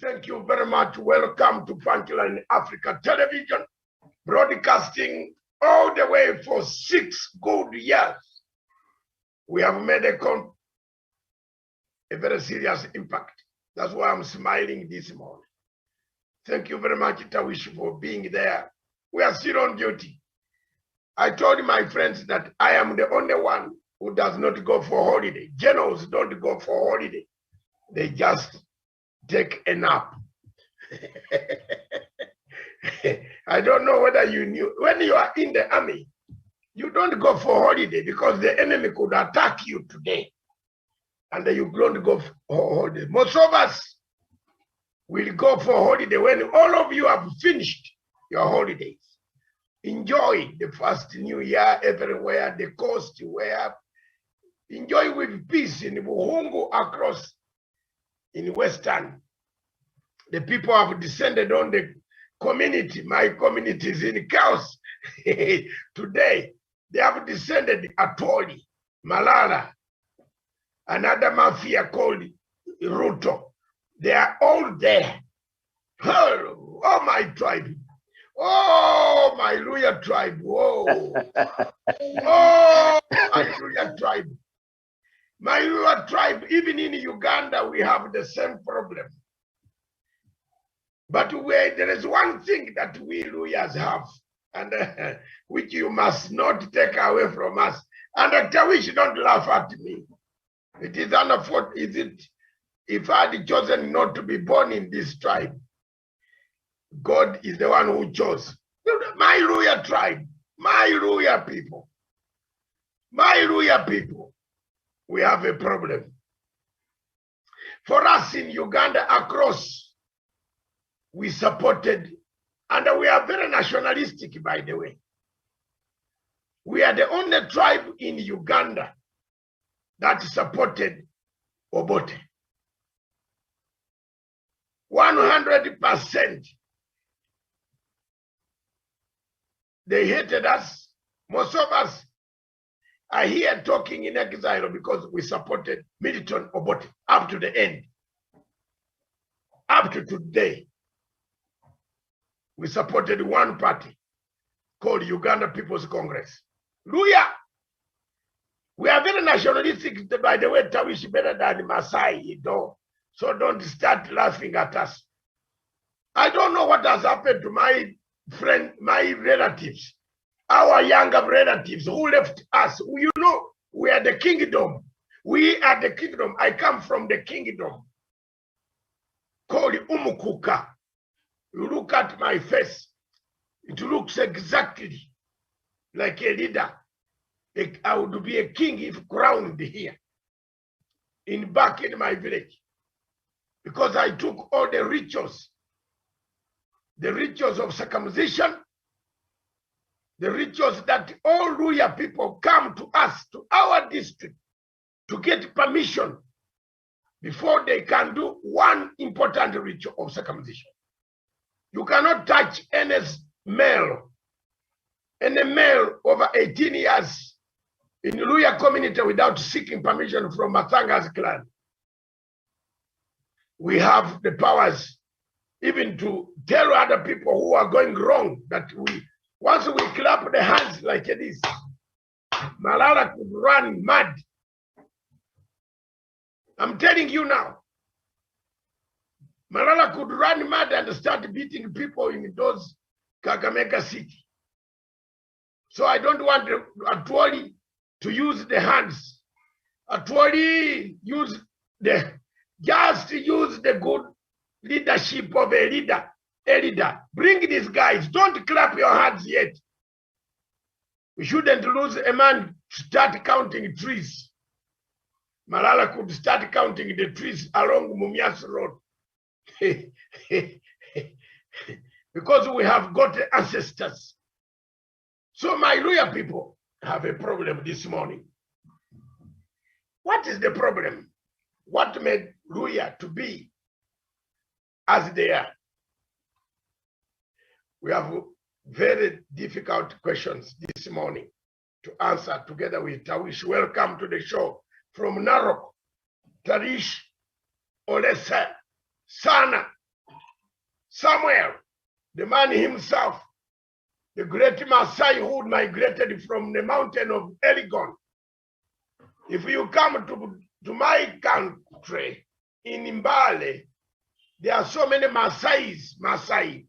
Thank you very much. Welcome to Punchline Africa Television, broadcasting all the way for 6 good years. We have made a very serious impact. That's why I'm smiling this morning. Thank you very much, Tawish, for being there. We are still on duty. I told my friends that I am the only one who does not go for holiday. Generals don't go for holiday. They just take a nap. I don't know whether you knew, when you are in the army, you don't go for holiday because the enemy could attack you today. And you don't go for holiday. Most of us will go for holiday when all of you have finished your holidays. Enjoy the first new year everywhere, the coast, where enjoy with peace in Buhungu across in Western. The people have descended on the community. My community is in chaos. Today, they have descended Atoli, Malala, another mafia called Ruto. They are all there. Oh, my tribe. Oh, my Luya tribe. Oh, oh, my Luya tribe. My Luya tribe, even in Uganda, we have the same problem. But there is one thing that we Luyas have, and which you must not take away from us. And Tawish, don't laugh at me. It is unfortunate, is it? If I had chosen not to be born in this tribe, God is the one who chose. My Luya tribe, my Luya people, we have a problem. For us in Uganda, across, we supported, and we are very nationalistic, by the way. We are the only tribe in Uganda that supported Obote. 100%. They hated us. Most of us are here talking in exile because we supported Milton Obote up to the end. Up to today, we supported one party called Uganda People's Congress. Luya! We are very nationalistic, by the way, Tawish, better than Masai, you know. So don't start laughing at us. I don't know what has happened to my friend, my relatives, our younger relatives who left us. You know, we are the kingdom. We are the kingdom. I come from the kingdom called Umukuka. You look at my face, it looks exactly like a leader. I would be a king if crowned here, back in my village, because I took all the rituals of circumcision, the rituals that all Luya people come to us, to our district, to get permission before they can do one important ritual of circumcision. You cannot touch any male over 18 years in Luya community without seeking permission from Mathanga's clan. We have the powers even to tell other people who are going wrong that once we clap the hands like this, Malala could run mad. I'm telling you now. Malala could run mad and start beating people in those Kakamega city. So I don't want Atwoli to use the hands. Atwoli just use the good leadership of a leader. Bring these guys. Don't clap your hands yet. We shouldn't lose a man to start counting trees. Malala could start counting the trees along Mumias Road. Because we have got ancestors. So my Luya people have a problem this morning. What is the problem? What made Luya to be as they are? We have very difficult questions this morning to answer together with Tawish. Welcome to the show from Narok, Tarish, Olesa, Sana, Samuel, the man himself, the great Maasai who migrated from the mountain of Elgon. If you come to my country, in Mbale, there are so many Maasais, Maasai.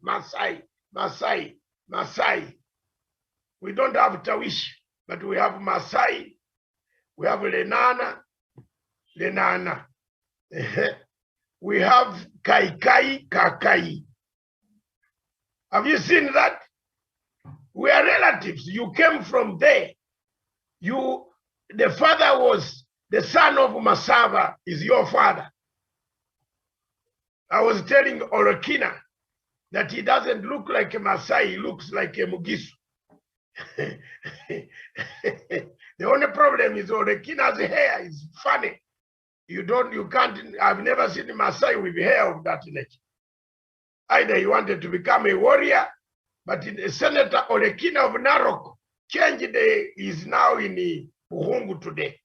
We don't have Tawish, but we have Maasai, we have Lenana. We have Kakai. Have you seen that? We are relatives. You came from there. The father was the son of Masava, is your father. I was telling Olokina that he doesn't look like a Masai, he looks like a Mugisu. The only problem is Olokina's hair is funny. I've never seen a Masai with hair of that nature. Either he wanted to become a warrior, but Senator Olekina of Narok changed is now in Buhungu today.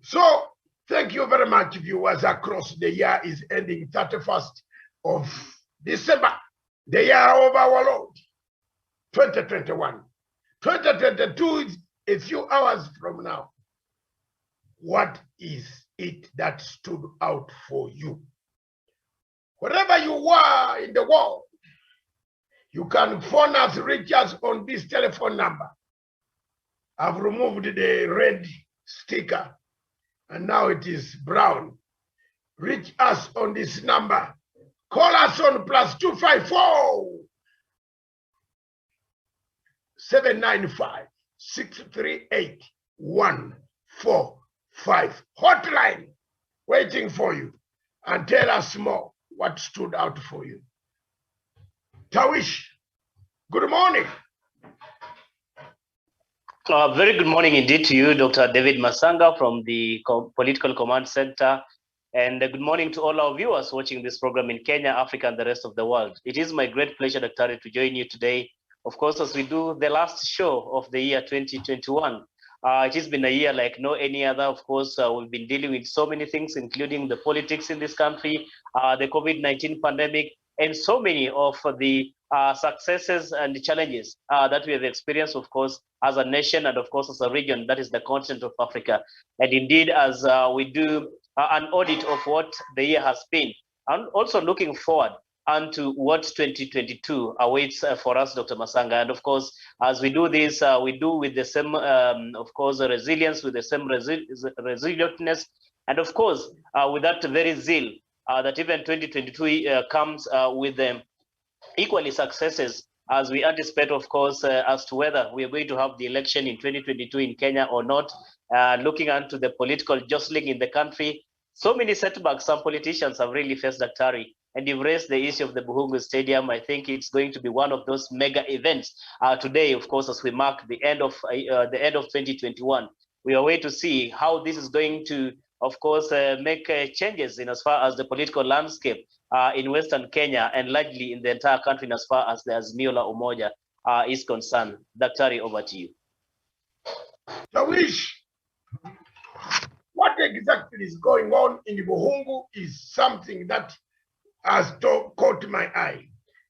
So thank you very much, viewers across. The year is ending 31st of December, the year of our Lord, 2021. 2022 is a few hours from now. What is it that stood out for you? Wherever you are in the world, you can phone us, reach us on this telephone number. I've removed the red sticker and now it is brown. Reach us on this number. Call us on +254 795 638 145. Hotline waiting for you, and tell us more what stood out for you. Tawish, good morning. Very good morning indeed to you, Dr. David Masanga from the Political Command Center. And good morning to all our viewers watching this program in Kenya, Africa, and the rest of the world. It is my great pleasure, Dr. to join you today, of course, as we do the last show of the year 2021. It has been a year like no any other. Of course, we've been dealing with so many things, including the politics in this country, the COVID-19 pandemic, and so many of the successes and the challenges that we have experienced, of course, as a nation and, of course, as a region, that is the continent of Africa. And indeed, as we do an audit of what the year has been, and also looking forward onto what 2022 awaits for us, Dr. Masanga. And of course, as we do this, we do with the same, of course, resilience, with the same resilientness, and of course, with that very zeal that even 2022 comes with them equally successes, as we anticipate, of course, as to whether we are going to have the election in 2022 in Kenya or not, looking into the political jostling in the country. So many setbacks some politicians have really faced, Dr. And you've raised the issue of the Buhungu Stadium. I think it's going to be one of those mega events today, of course, as we mark the end of 2021. We are waiting to see how this is going to, of course, make changes in as far as the political landscape in Western Kenya and largely in the entire country as far as the Azimio la Umoja is concerned. Dr. over to you. Tawish, what exactly is going on in Buhungu is something that has caught my eye.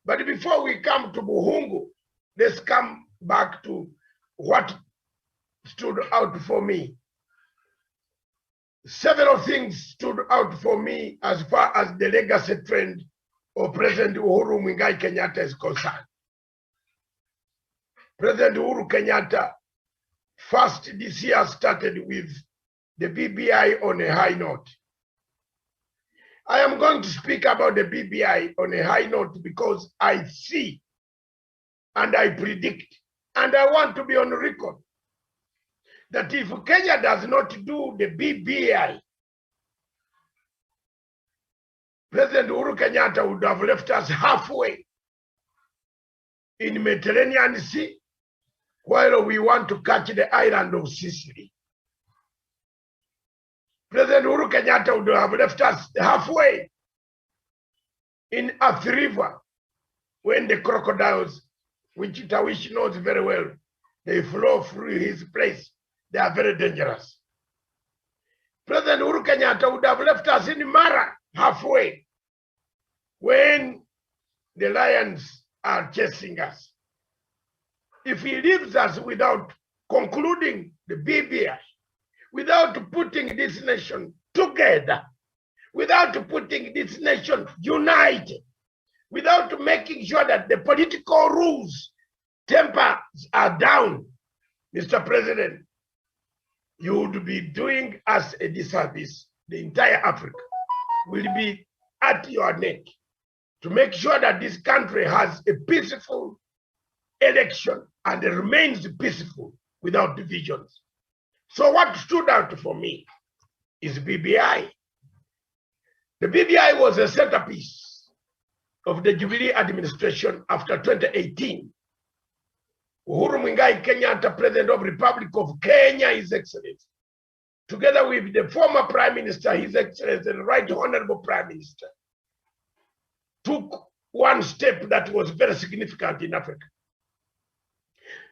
But before we come to Buhungu, let's come back to what stood out for me. Several things stood out for me as far as the legacy trend of President Uhuru Muigai Kenyatta is concerned. President Uhuru Kenyatta first this year started with the BBI on a high note. I am going to speak about the BBI on a high note because I see and I predict, and I want to be on record, that if Kenya does not do the BBI, President Uhuru Kenyatta would have left us halfway in Mediterranean Sea while we want to catch the island of Sicily. President Uhuru Kenyatta would have left us halfway in Earth River when the crocodiles, which Tawish knows very well, they flow through his place. They are very dangerous. President Uhuru Kenyatta would have left us in Mara halfway when the lions are chasing us. If he leaves us without concluding the BBI, without putting this nation together, without putting this nation united, without making sure that the political rules, tempers are down, Mr. President, you would be doing us a disservice. The entire Africa will be at your neck to make sure that this country has a peaceful election and it remains peaceful without divisions. So what stood out for me is BBI. The BBI was a centerpiece of the Jubilee administration after 2018. Uhuru Muigai Kenyatta, President of the Republic of Kenya, His Excellency, together with the former Prime Minister, His Excellency, the Right Honorable Prime Minister, took one step that was very significant in Africa.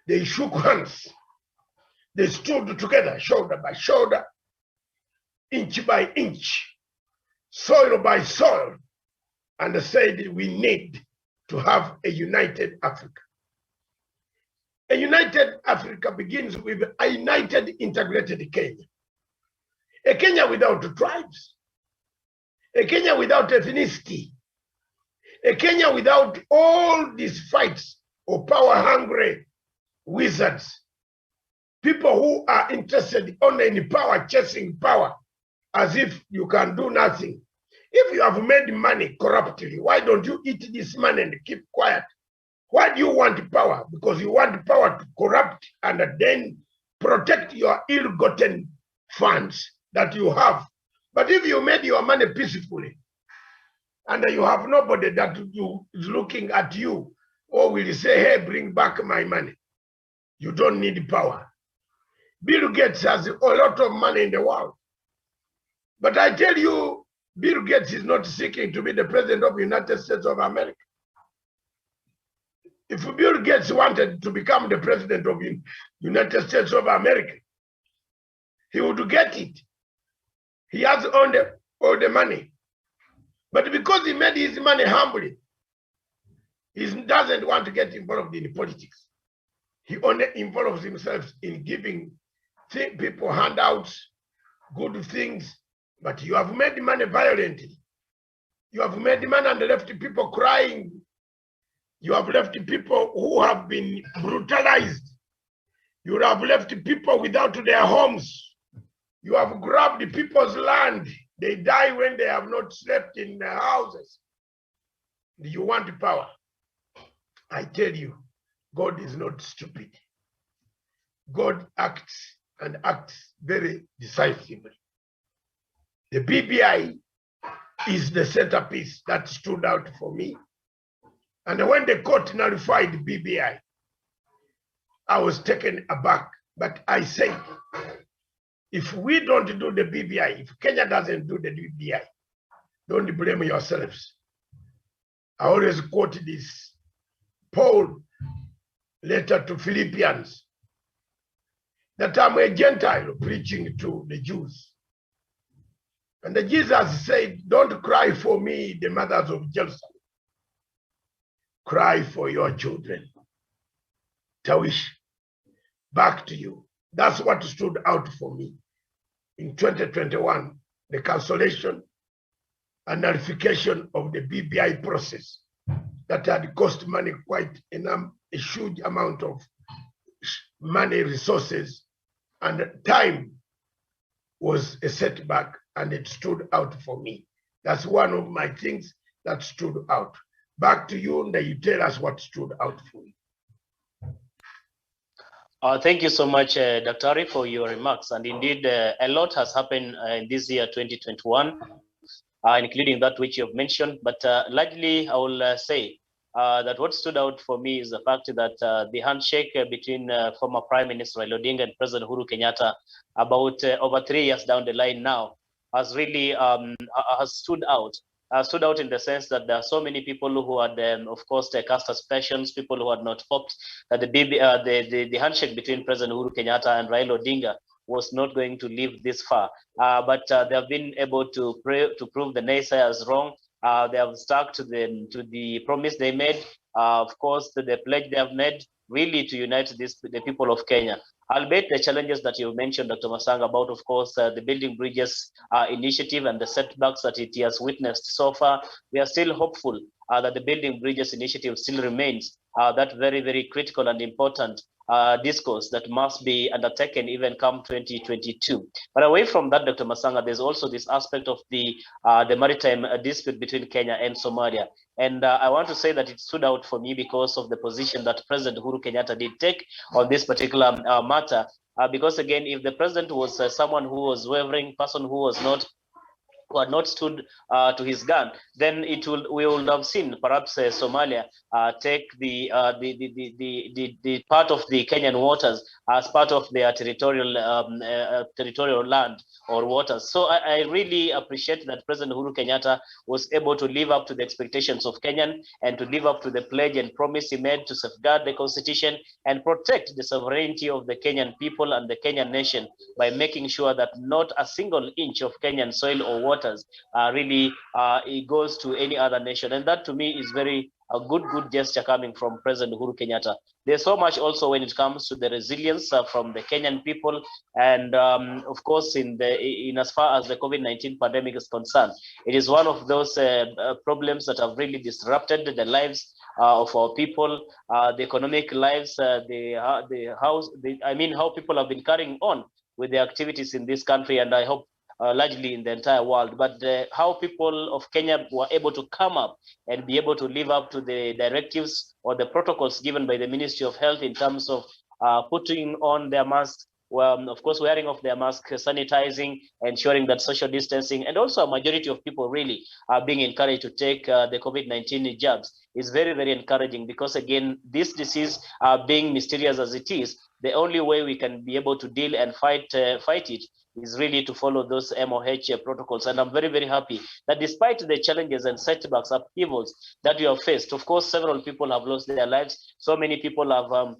They shook hands. They stood together, shoulder by shoulder, inch by inch, soil by soil, and said we need to have a united Africa. A united Africa begins with a united, integrated Kenya. A Kenya without tribes. A Kenya without ethnicity. A Kenya without all these fights of power-hungry wizards. People who are interested only in power, chasing power, as if you can do nothing. If you have made money corruptly, why don't you eat this money and keep quiet? Why do you want power? Because you want power to corrupt and then protect your ill-gotten funds that you have. But if you made your money peacefully, and you have nobody that is looking at you, or will say, hey, bring back my money, you don't need power. Bill Gates has a lot of money in the world. But I tell you, Bill Gates is not seeking to be the president of the United States of America. If Bill Gates wanted to become the president of the United States of America, he would get it. He has all the money. But because he made his money humbly, he doesn't want to get involved in politics. He only involves himself in giving people handouts, good things, but you have made money violently. You have made money and left people crying. You have left people who have been brutalized. You have left people without their homes. You have grabbed people's land. They die when they have not slept in their houses. You want power. I tell you, God is not stupid. God acts and acts very decisively. The BBI is the centerpiece that stood out for me. And when the court nullified BBI, I was taken aback. But I said, if we don't do the BBI, if Kenya doesn't do the BBI, don't blame yourselves. I always quote this Paul letter to Philippians, that I'm a Gentile preaching to the Jews. And Jesus said, don't cry for me, the mothers of Jerusalem. Cry for your children. Tawish, back to you. That's what stood out for me in 2021, the cancellation and nullification of the BBI process that had cost money, quite a huge amount of money, resources, and time was a setback, and it stood out for me. That's one of my things that stood out. Back to you, and you tell us what stood out for you. Thank you so much, Dr. Ari, for your remarks. And indeed, a lot has happened in this year, 2021, including that which you have mentioned. But largely, I will say that what stood out for me is the fact that the handshake between former Prime Minister Raila Odinga and President Uhuru Kenyatta about over 3 years down the line now has really has stood out. Stood out in the sense that there are so many people who had, of course, cast aspersions, people who had not hoped that the handshake between President Uhuru Kenyatta and Raila Odinga was not going to live this far. But they have been able to prove the naysayers wrong. They have stuck to the promise they made, of course, to the pledge they have made, really to unite the people of Kenya. Albeit the challenges that you mentioned, Dr. Masanga, about, of course, the Building Bridges initiative and the setbacks that it has witnessed so far, we are still hopeful that the Building Bridges initiative still remains that very, very critical and important discourse that must be undertaken even come 2022. But away from that, Dr. Masanga, there's also this aspect of the maritime dispute between Kenya and Somalia. And I want to say that it stood out for me because of the position that President Uhuru Kenyatta did take on this particular matter. Because again, if the president was someone who was wavering, person who had not stood to his gun, then we would have seen perhaps Somalia take the part of the Kenyan waters as part of their territorial land or waters. So I really appreciate that President Uhuru Kenyatta was able to live up to the expectations of Kenyan and to live up to the pledge and promise he made to safeguard the constitution and protect the sovereignty of the Kenyan people and the Kenyan nation by making sure that not a single inch of Kenyan soil or waters really it goes to any other nation. And that to me is very a good gesture coming from President Uhuru Kenyatta. There's so much also when it comes to the resilience from the Kenyan people, and of course, in as far as the COVID-19 pandemic is concerned, it is one of those problems that have really disrupted the lives of our people, the economic lives, how people have been carrying on with the activities in this country, and I hope largely in the entire world. But how people of Kenya were able to come up and be able to live up to the directives or the protocols given by the Ministry of Health in terms of putting on their masks, well, of course, wearing off their mask, sanitizing, ensuring that social distancing, and also a majority of people really are being encouraged to take the COVID-19 jabs is very, very encouraging, because again, this disease being mysterious as it is, the only way we can be able to deal and fight it is really to follow those MOH protocols. And I'm very, very happy that despite the challenges and setbacks, upheavals that we have faced, of course, several people have lost their lives. So many people have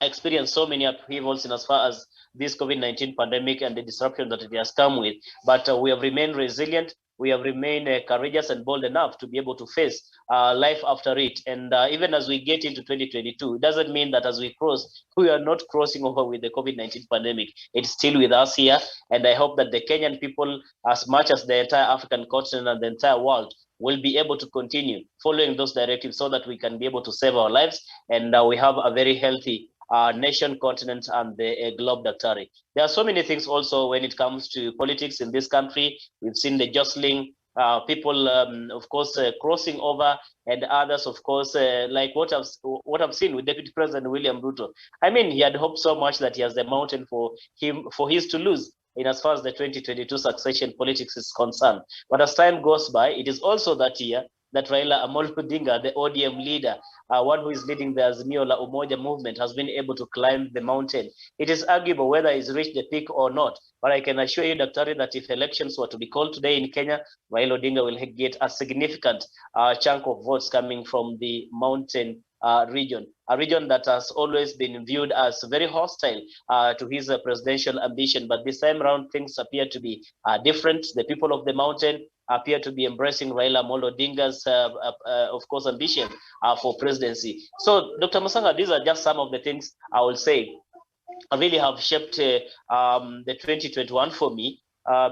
experienced so many upheavals in as far as this COVID-19 pandemic and the disruption that it has come with. But we have remained resilient. We have remained courageous and bold enough to be able to face life after it. And even as we get into 2022, it doesn't mean that as we cross, we are not crossing over with the COVID-19 pandemic. It's still with us here. And I hope that the Kenyan people, as much as the entire African continent and the entire world, will be able to continue following those directives so that we can be able to save our lives and we have a very healthy nation, continent, and the globe, Daktari. There are so many things also when it comes to politics in this country. We've seen the jostling, people, of course, crossing over, and others, of course, like what I've seen with Deputy President William Ruto. I mean, he had hoped so much that he has the mountain for his to lose in as far as the 2022 succession politics is concerned. But as time goes by, it is also that year that Raila Amolo Odinga, the ODM leader, one who is leading the Azimio la Umoja movement, has been able to climb the mountain. It is arguable whether he's reached the peak or not, but I can assure you, Daktari, that if elections were to be called today in Kenya, Raila Odinga will get a significant chunk of votes coming from the mountain region, a region that has always been viewed as very hostile to his presidential ambition. But this time around, things appear to be different. The people of the mountain appear to be embracing Raila Amolo Odinga's, of course, ambition for presidency. So, Dr. Masanga, these are just some of the things I will say really have shaped the 2021 for me,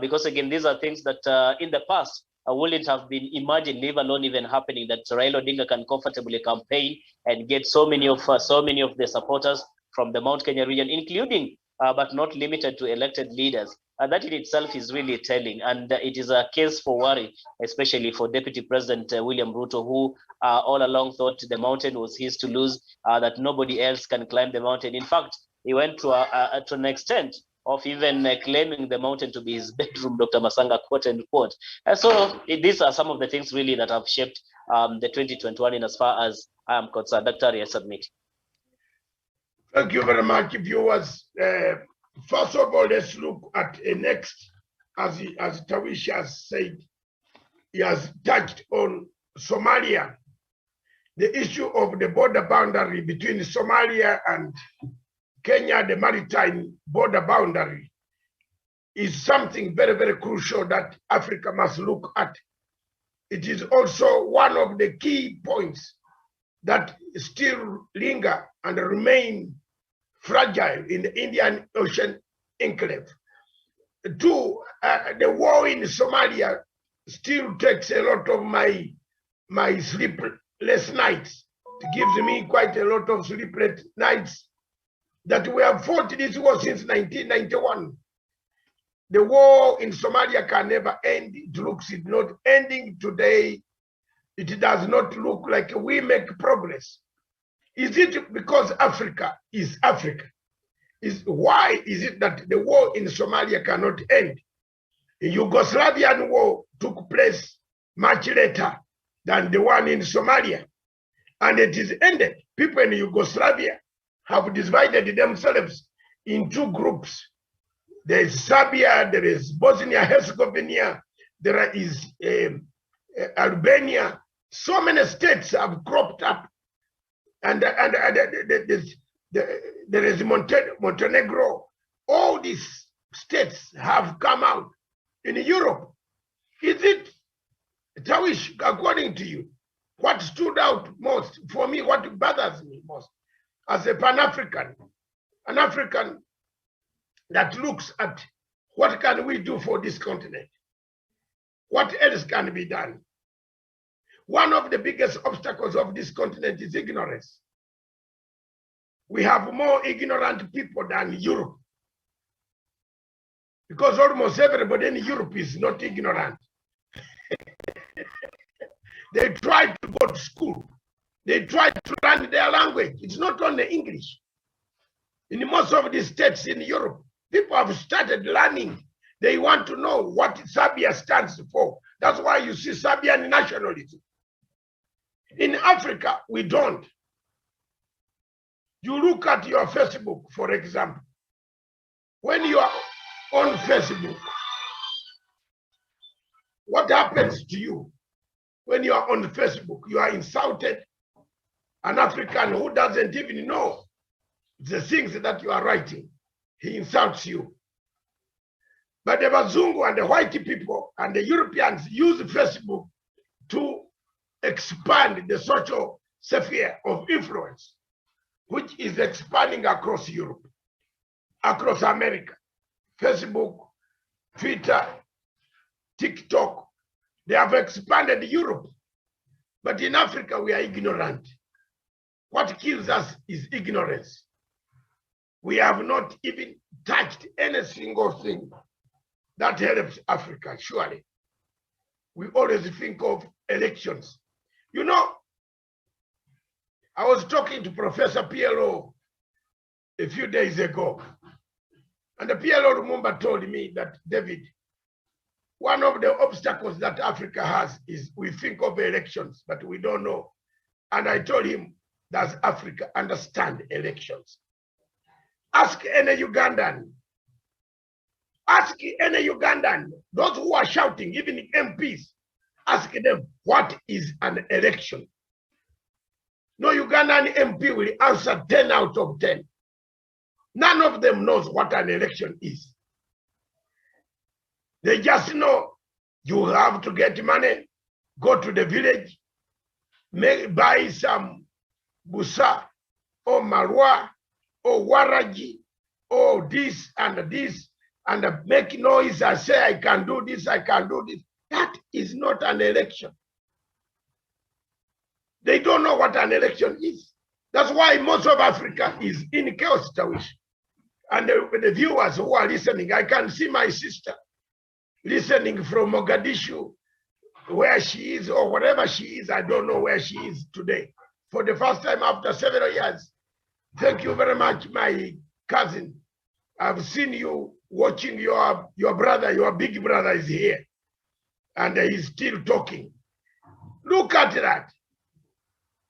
because again, these are things that in the past wouldn't have been imagined, leave alone even happening, that Raila Odinga can comfortably campaign and get so many of the supporters from the Mount Kenya region, including but not limited to elected leaders. That in itself is really telling, and it is a case for worry, especially for Deputy President William Ruto, who all along thought the mountain was his to lose, that nobody else can climb the mountain. In fact, he went to an extent of even claiming the mountain to be his bedroom, Dr. Masanga, quote unquote. And so these are some of the things really that have shaped the 2021 in as far as I am concerned. Dr. I submit. Thank you very much, viewers. First of all, let's look at a next, as Tawish has said, he has touched on Somalia. The issue of the border boundary between Somalia and Kenya, the maritime border boundary, is something very, very crucial that Africa must look at. it is also one of the key points that still linger and remain fragile in the Indian Ocean enclave. Two, the war in Somalia still takes a lot of my sleepless nights. It gives me quite a lot of sleepless nights that we have fought this war since 1991. The war in Somalia can never end. It looks it's not ending today. It does not look like we make progress. Is it because Africa is Africa? Why is it that the war in Somalia cannot end? The Yugoslavian war took place much later than the one in Somalia, and it is ended. People in Yugoslavia have divided themselves in two groups. There is Serbia, there is Bosnia-Herzegovina, there is Albania. So many states have cropped up, and there is Montenegro. All these states have come out in Europe. Is it, Tawish, according to you, what stood out most for me, what bothers me most as a Pan-African, an African that looks at what can we do for this continent? What else can be done? One of the biggest obstacles of this continent is ignorance. We have more ignorant people than Europe, because almost everybody in Europe is not ignorant. They try to go to school. They try to learn their language. It's not only English. In most of the states in Europe, people have started learning. They want to know what Serbia stands for. That's why you see Serbian nationalism. In Africa, we don't. You look at your Facebook, for example. When you are on Facebook, what happens to you? When you are on Facebook, you are insulted. An African who doesn't even know the things that you are writing, he insults you. But the Bazungu and the white people and the Europeans use Facebook to expand the social sphere of influence, which is expanding across Europe, across America. Facebook, Twitter, TikTok, they have expanded Europe. But in Africa, we are ignorant. What kills us is ignorance. We have not even touched any single thing that helps Africa, surely. We always think of elections. You know, I was talking to Professor PLO a few days ago, and the PLO Lumumba told me that, David, one of the obstacles that Africa has is we think of elections, but we don't know. And I told him, does Africa understand elections? Ask any Ugandan. Ask any Ugandan, those who are shouting, even MPs, ask them, what is an election? No Ugandan MP will answer 10 out of 10. None of them knows what an election is. They just know you have to get money, go to the village, buy some busa or marwa or waraji or this, and make noise and say, I can do this, I can do this. That is not an election. They don't know what an election is. That's why most of Africa is in chaos, Tawish. And the viewers who are listening, I can see my sister listening from Mogadishu, where she is, or wherever she is. I don't know where she is today. For the first time after several years. Thank you very much, my cousin. I've seen you watching your brother, your big brother is here. And he's still talking. Look at that.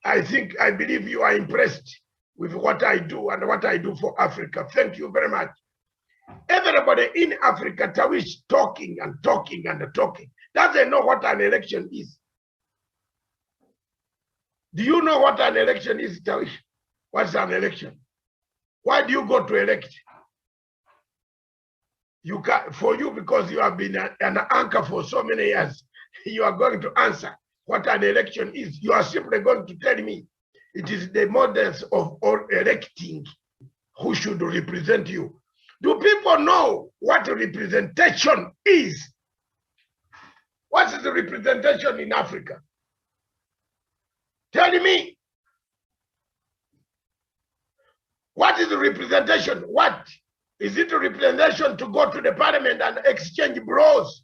I believe you are impressed with what I do and what I do for Africa. Thank you very much. Everybody in Africa, Tawish, talking and talking and talking. Doesn't know what an election is. Do you know what an election is, Tawish? What's an election? Why do you go to elect? For you, because you have been an anchor for so many years. you are going to answer what an election is. You are simply going to tell me it is the models of electing who should represent you. Do people know what representation is? What is the representation in Africa? Tell me. What is the representation? What? Is it a representation to go to the parliament and exchange blows?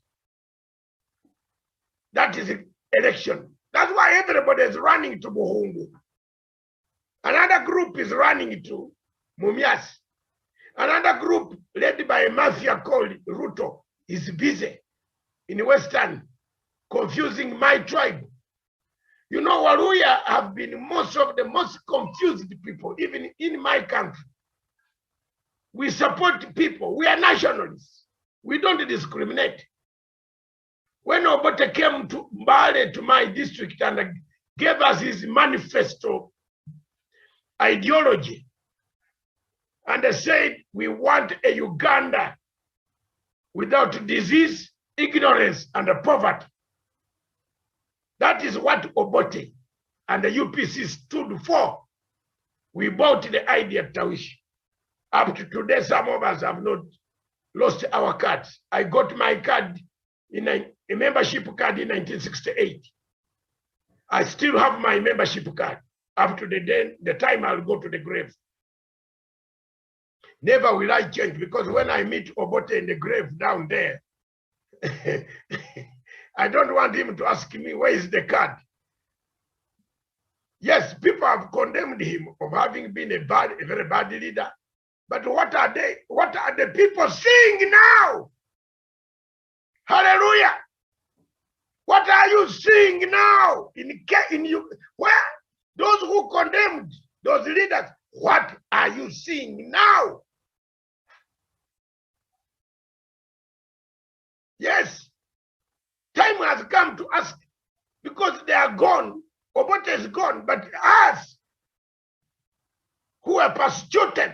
That is election. That's why everybody is running to Buhungu. Another group is running to Mumias. Another group led by a mafia called Ruto is busy in Western, confusing my tribe. You know, Waluya have been most of the most confused people, even in my country. We support people. We are nationalists. We don't discriminate. When Obote came to Mbale, to my district, and gave us his manifesto ideology, and they said, we want a Uganda without disease, ignorance, and poverty. That is what Obote and the UPC stood for. We bought the idea, Tawish. Up to today, some of us have not lost our cards. I got my card, in a membership card in 1968. I still have my membership card up to the time I'll go to the grave. Never will I change, because when I meet Obote in the grave down there, I don't want him to ask me, where is the card? Yes, people have condemned him of having been a very bad leader. But what are they? What are the people seeing now? Hallelujah. What are you seeing now in you? Where? Those who condemned those leaders, what are you seeing now? Yes. Time has come to ask, because they are gone. Obote is gone, but us who are persecuted,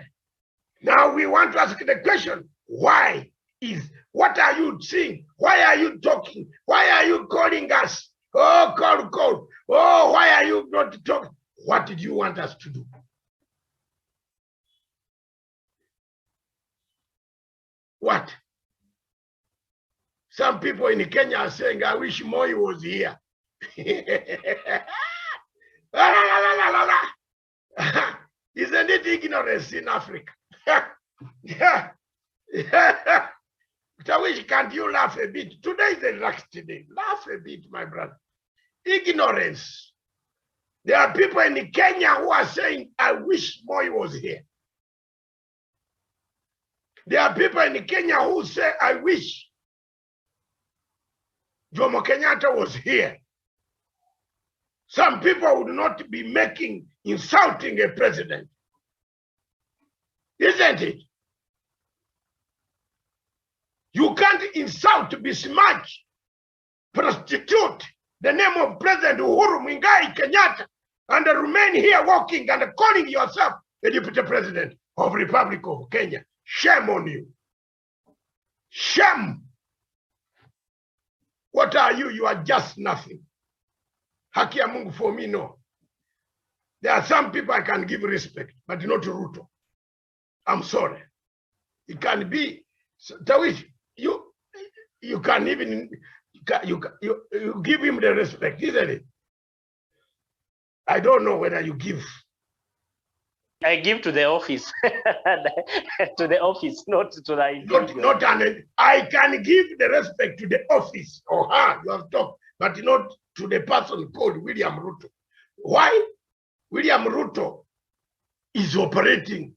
now we want to ask the question, why is, what are you seeing? Why are you talking? Why are you calling us? Oh, call. Oh, why are you not talking? What did you want us to do? What? Some people in Kenya are saying, I wish Moi was here. Isn't it ignorance in Africa? Tawish, can't you laugh a bit? Today is the last day. Laugh a bit, my brother. Ignorance. There are people in Kenya who are saying, I wish Moi was here. There are people in Kenya who say, I wish Jomo Kenyatta was here. Some people would not be insulting a president. Isn't it? You can't insult, besmirch, prostitute the name of President Uhuru Muigai Kenyatta and remain here walking and calling yourself the Deputy President of Republic of Kenya. Shame on you. Shame. What are you? You are just nothing. Haki ya Mungu for me, no. There are some people I can give respect, but not Ruto. I'm sorry. It can be, Tawish, you can even, you give him the respect, isn't it? I don't know whether you give. I give to the office, to the office, not to the individual. I can give the respect to the office or her, you have talked, but not to the person called William Ruto. Why? William Ruto is operating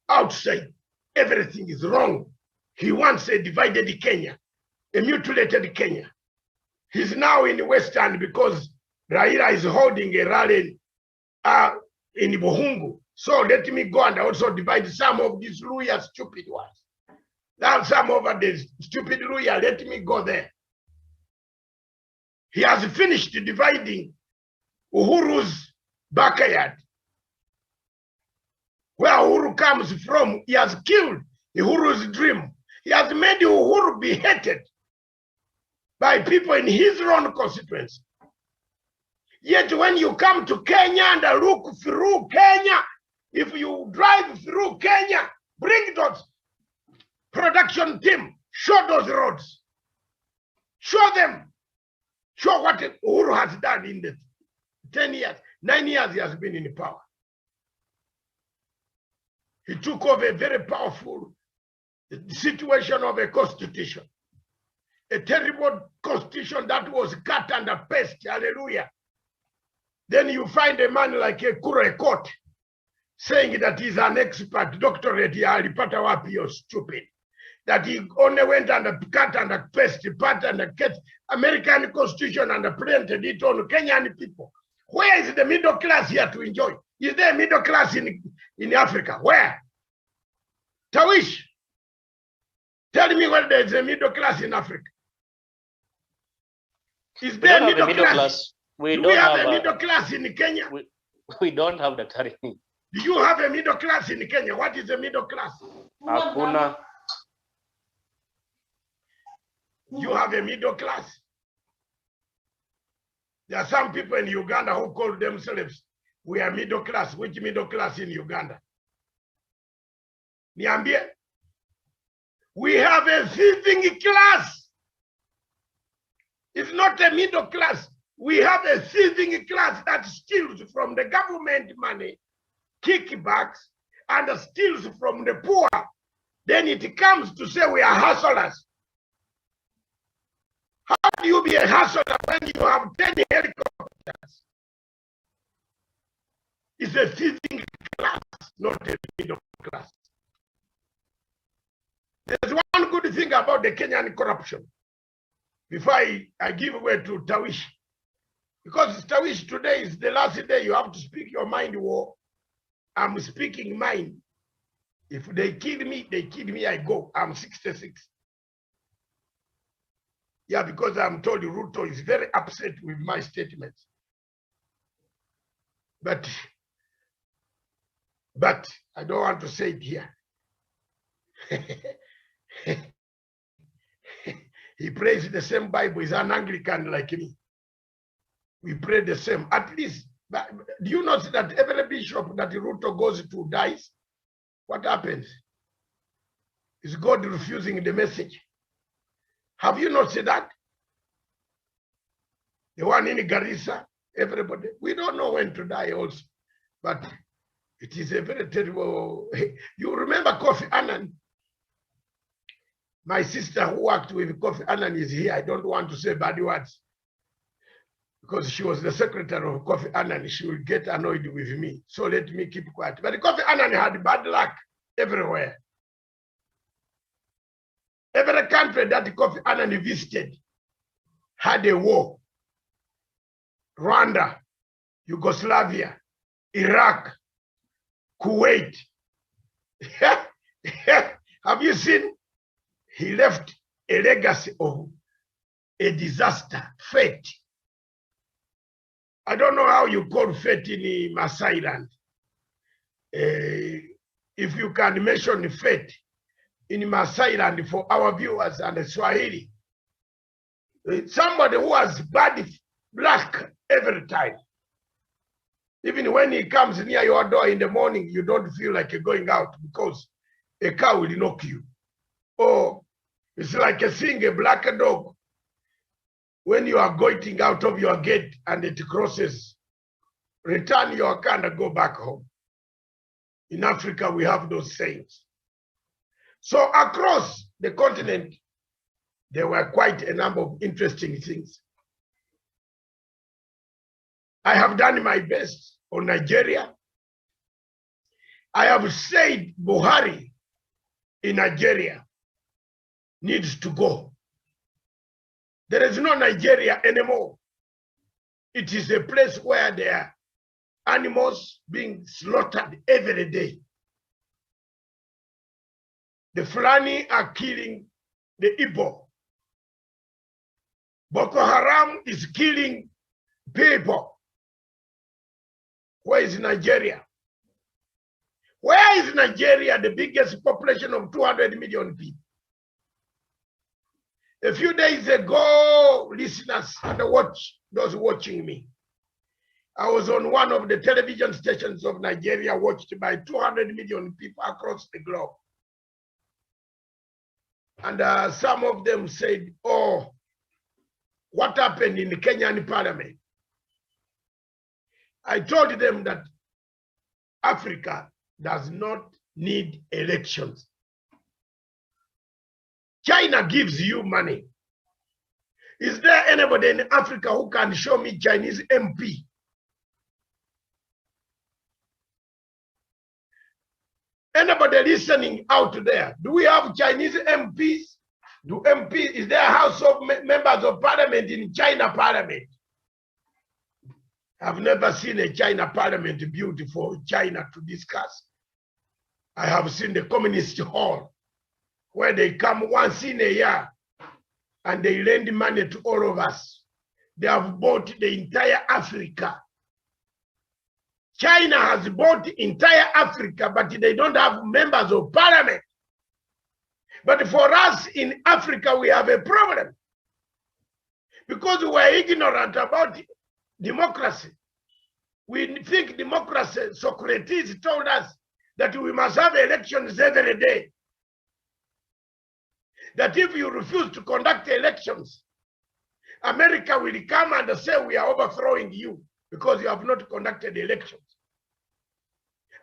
outside. Everything is wrong. He wants a divided Kenya, a mutilated Kenya. He's now in Western because Raila is holding a rally in Buhungu. So let me go and also divide some of these Luya stupid ones. Now some of the stupid Luya, let me go there. He has finished dividing Uhuru's backyard. Where Uhuru comes from, he has killed Uhuru's dream. He has made Uhuru be hated. by people in his own constituency. Yet when you come to Kenya and look through Kenya, if you drive through Kenya, bring those production team, show those roads. Show them. Show what Uhuru has done in the 10 years, 9 years he has been in power. He took over a very powerful situation of a constitution. A terrible constitution that was cut and pasted. Hallelujah. Then you find a man like a Kurekot saying that he's an expert, doctorate, alipata wapi, you're stupid. That he only went and cut and pasted, part and cut American constitution and printed it on Kenyan people. Where is the middle class here to enjoy? Is there a middle class in Africa? Where? Tawish, tell me where there is a middle class in Africa. Is there a middle class? We Do don't we have have a middle class in Kenya? We don't have that. Do you have a middle class in Kenya? What is a middle class? Hakuna. You have a middle class. There are some people in Uganda who call themselves, we are middle class. Which middle class in Uganda? Niambie. We have a thieving class. It's not a middle class. We have a thieving class that steals from the government money, kickbacks, and steals from the poor. Then it comes to say we are hustlers. How do you be a hustler when you have 10 helicopters? It's a thieving class, not a middle class. There's one good thing about the Kenyan corruption. Before I give way to Tawish, because Tawish, today is the last day you have to speak your mind war. I'm speaking mine. If they kill me, I go. I'm 66. Yeah, because I'm told Ruto is very upset with my statements. But I don't want to say it here. He prays the same Bible. He's an Anglican like me. We pray the same. At least, do you notice that every bishop that Ruto goes to dies? What happens? Is God refusing the message? Have you noticed that? The one in Garissa, everybody. We don't know when to die also. But it is a very terrible. You remember Kofi Annan? My sister who worked with Kofi Annan is here. I don't want to say bad words, because she was the secretary of Kofi Annan. She will get annoyed with me. So let me keep quiet. But Kofi Annan had bad luck everywhere. Every country that Kofi Annan visited had a war. Rwanda, Yugoslavia, Iraq, Kuwait. Have you seen? He left a legacy of a disaster, fate. I don't know how you call fate in Maasai land. If you can mention fate in Maasai land for our viewers and Swahili. Somebody who has bad luck every time. Even when he comes near your door in the morning, you don't feel like you're going out because a car will knock you. Or it's like seeing a black dog when you are going out of your gate and it crosses. Return your car and go back home. In Africa, we have those sayings. So across the continent, there were quite a number of interesting things. I have done my best on Nigeria. I have said Buhari in Nigeria needs to go. There is no Nigeria anymore. It is a place where there are animals being slaughtered every day. The Fulani are killing the Igbo. Boko Haram is killing people. Where is Nigeria? Where is Nigeria, the biggest population of 200 million people? A few days ago, listeners and those watching me, I was on one of the television stations of Nigeria, watched by 200 million people across the globe. And some of them said, oh, what happened in the Kenyan parliament? I told them that Africa does not need elections. China gives you money. Is there anybody in Africa who can show me Chinese MP? Anybody listening out there? Do we have Chinese MPs? Is there a house of members of parliament in China parliament? I've never seen a China parliament built for China to discuss. I have seen the Communist Hall, where they come once in a year and they lend money to all of us. They have bought the entire Africa. China has bought entire Africa, but they don't have members of parliament. But for us in Africa, we have a problem because we are ignorant about democracy. We think democracy, Socrates told us that we must have elections every day. That if you refuse to conduct elections, America will come and say we are overthrowing you because you have not conducted elections.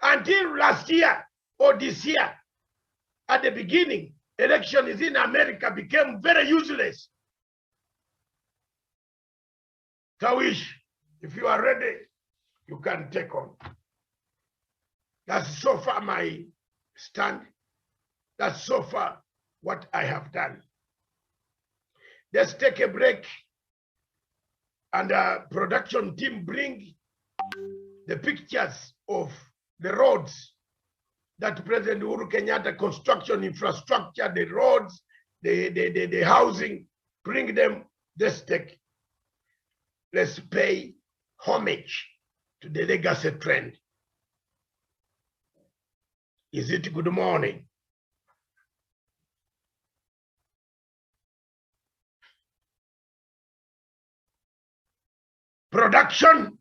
Until last year or this year, at the beginning, elections in America became very useless. Kawish, if you are ready, you can take on. That's so far my stand. That's so far what I have done. Let's take a break, and production team bring the pictures of the roads that President Uhuru Kenyatta construction infrastructure, the roads, the housing, bring them. Let's pay homage to the legacy trend. Is it good morning? Production.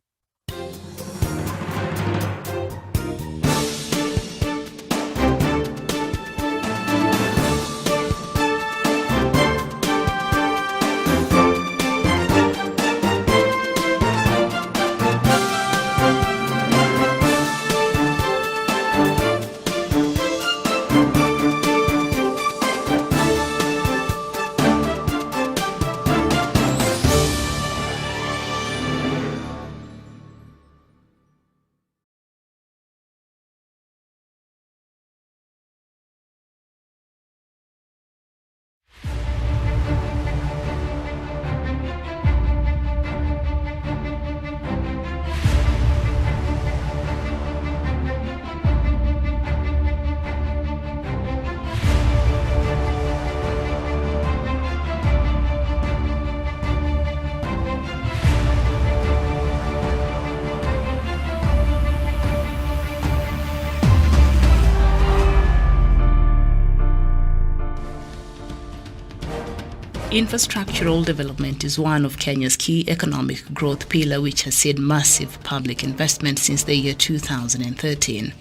Infrastructural development is one of Kenya's key economic growth pillar, which has seen massive public investment since the year 2013.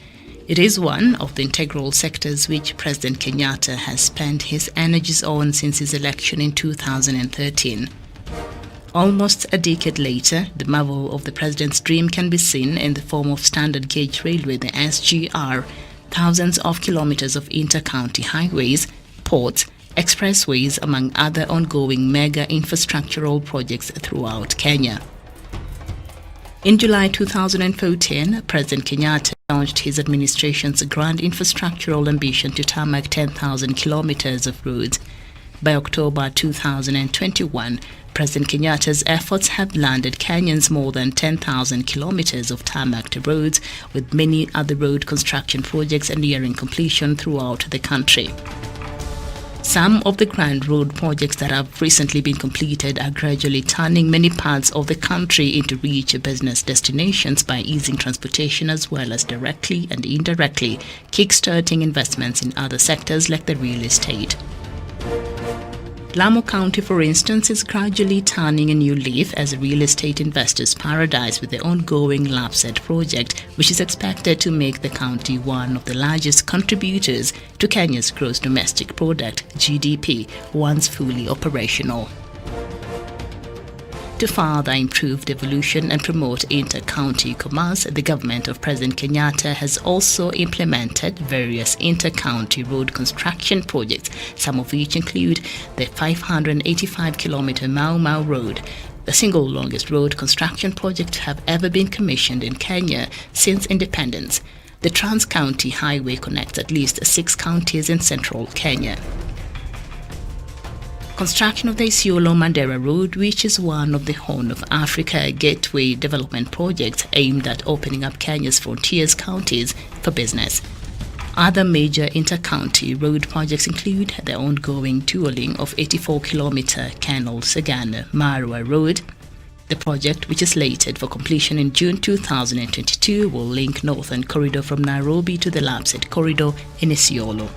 It is one of the integral sectors which President Kenyatta has spent his energies on since his election in 2013. Almost a decade later, the marvel of the president's dream can be seen in the form of standard gauge railway, the SGR, thousands of kilometers of inter-county highways, ports, expressways, among other ongoing mega infrastructural projects throughout Kenya. In July 2014, President Kenyatta launched his administration's grand infrastructural ambition to tarmac 10,000 kilometers of roads. By October 2021, President Kenyatta's efforts have landed Kenyans more than 10,000 kilometers of tarmacked roads, with many other road construction projects nearing completion throughout the country. Some of the grand road projects that have recently been completed are gradually turning many parts of the country into rich business destinations by easing transportation as well as directly and indirectly kickstarting investments in other sectors like the real estate. Lamu County, for instance, is gradually turning a new leaf as a real estate investor's paradise with the ongoing LAPSET project, which is expected to make the county one of the largest contributors to Kenya's gross domestic product, GDP, once fully operational. To further improve devolution and promote inter-county commerce, the government of President Kenyatta has also implemented various inter-county road construction projects, some of which include the 585-kilometer Mau Mau Road, the single longest road construction project to have ever been commissioned in Kenya since independence. The Trans-County Highway connects at least 6 counties in central Kenya. Construction of the Isiolo-Mandera Road, which is one of the Horn of Africa gateway development projects aimed at opening up Kenya's frontiers counties for business. Other major inter-county road projects include the ongoing dualling of 84-kilometer Kenol-Sagana-Marua Road. The project, which is slated for completion in June 2022, will link Northern Corridor from Nairobi to the LAPSET Corridor in Isiolo.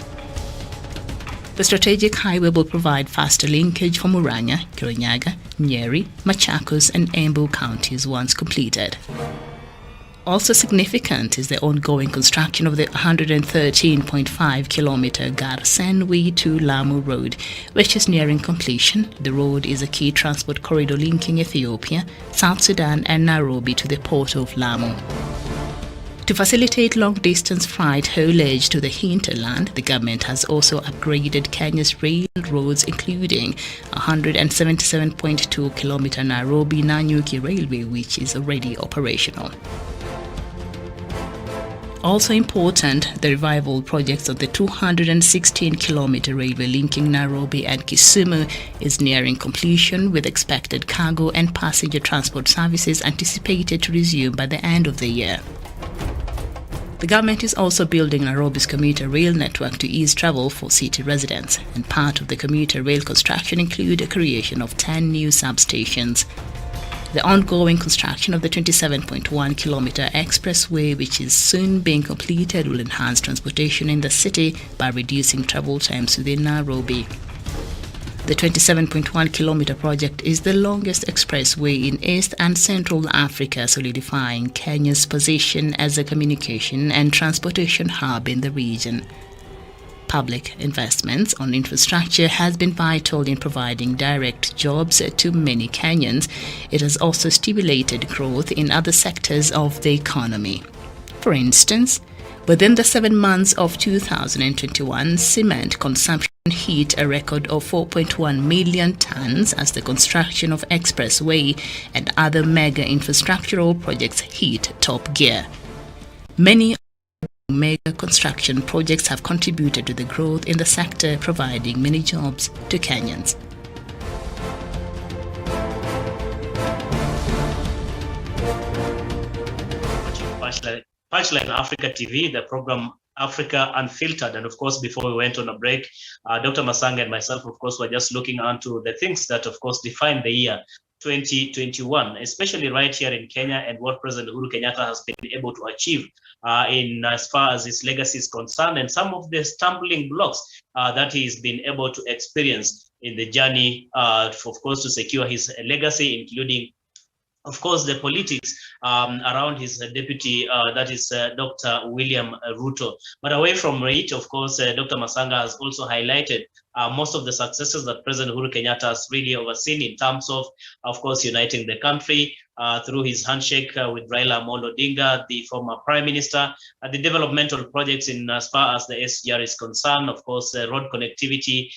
The strategic highway will provide faster linkage for Murang'a, Kirinyaga, Nyeri, Machakos and Embu counties once completed. Also significant is the ongoing construction of the 113.5-kilometer Garsen-Way to Lamu Road, which is nearing completion. The road is a key transport corridor linking Ethiopia, South Sudan and Nairobi to the port of Lamu. To facilitate long-distance freight haulage to the hinterland, the government has also upgraded Kenya's rail roads, including 177.2-kilometer Nairobi-Nanyuki Railway, which is already operational. Also important, the revival projects of the 216-kilometer railway linking Nairobi and Kisumu is nearing completion, with expected cargo and passenger transport services anticipated to resume by the end of the year. The government is also building Nairobi's commuter rail network to ease travel for city residents, and part of the commuter rail construction include the creation of 10 new substations. The ongoing construction of the 27.1-kilometer expressway, which is soon being completed, will enhance transportation in the city by reducing travel times within Nairobi. The 27.1-kilometer project is the longest expressway in East and Central Africa, solidifying Kenya's position as a communication and transportation hub in the region. Public investments on infrastructure has been vital in providing direct jobs to many Kenyans. It has also stimulated growth in other sectors of the economy. For instance, within the 7 months of 2021, cement consumption hit a record of 4.1 million tons as the construction of expressway and other mega infrastructural projects hit top gear. Many mega construction projects have contributed to the growth in the sector, providing many jobs to Kenyans. Punchline Africa TV, the program Africa Unfiltered. And of course, before we went on a break, Dr. Masanga and myself, of course, were just looking onto the things that, of course, define the year 2021, especially right here in Kenya, and what President Uhuru Kenyatta has been able to achieve in as far as his legacy is concerned, and some of the stumbling blocks that he's been able to experience in the journey, of course, to secure his legacy, including, of course, the politics around his deputy, that is Dr. William Ruto. But away from it, of course, Dr. Masanga has also highlighted most of the successes that President Uhuru Kenyatta has really overseen in terms of course, uniting the country through his handshake with Raila Amolo Odinga, the former Prime Minister, the developmental projects in as far as the SGR is concerned, of course, road connectivity,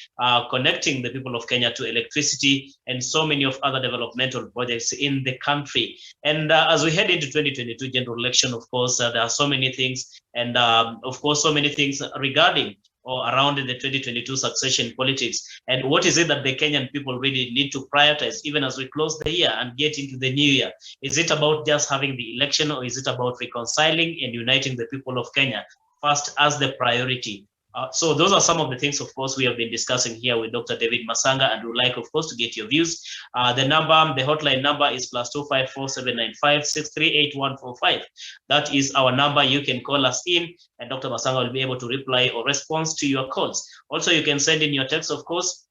connecting the people of Kenya to electricity, and so many of other developmental projects in the country. And as we head into 2022 general election, of course, there are so many things, and of course, so many things regarding or around the 2022 succession politics. And what is it that the Kenyan people really need to prioritize even as we close the year and get into the new year? Is it about just having the election, or is it about reconciling and uniting the people of Kenya first as the priority? So those are some of the things, of course, we have been discussing here with Dr. David Masanga, and would like, of course, to get your views. The hotline number is +254 795 638145. That is our number. You can call us in, and Dr. Masanga will be able to reply or respond to your calls. Also, you can send in your text, of course,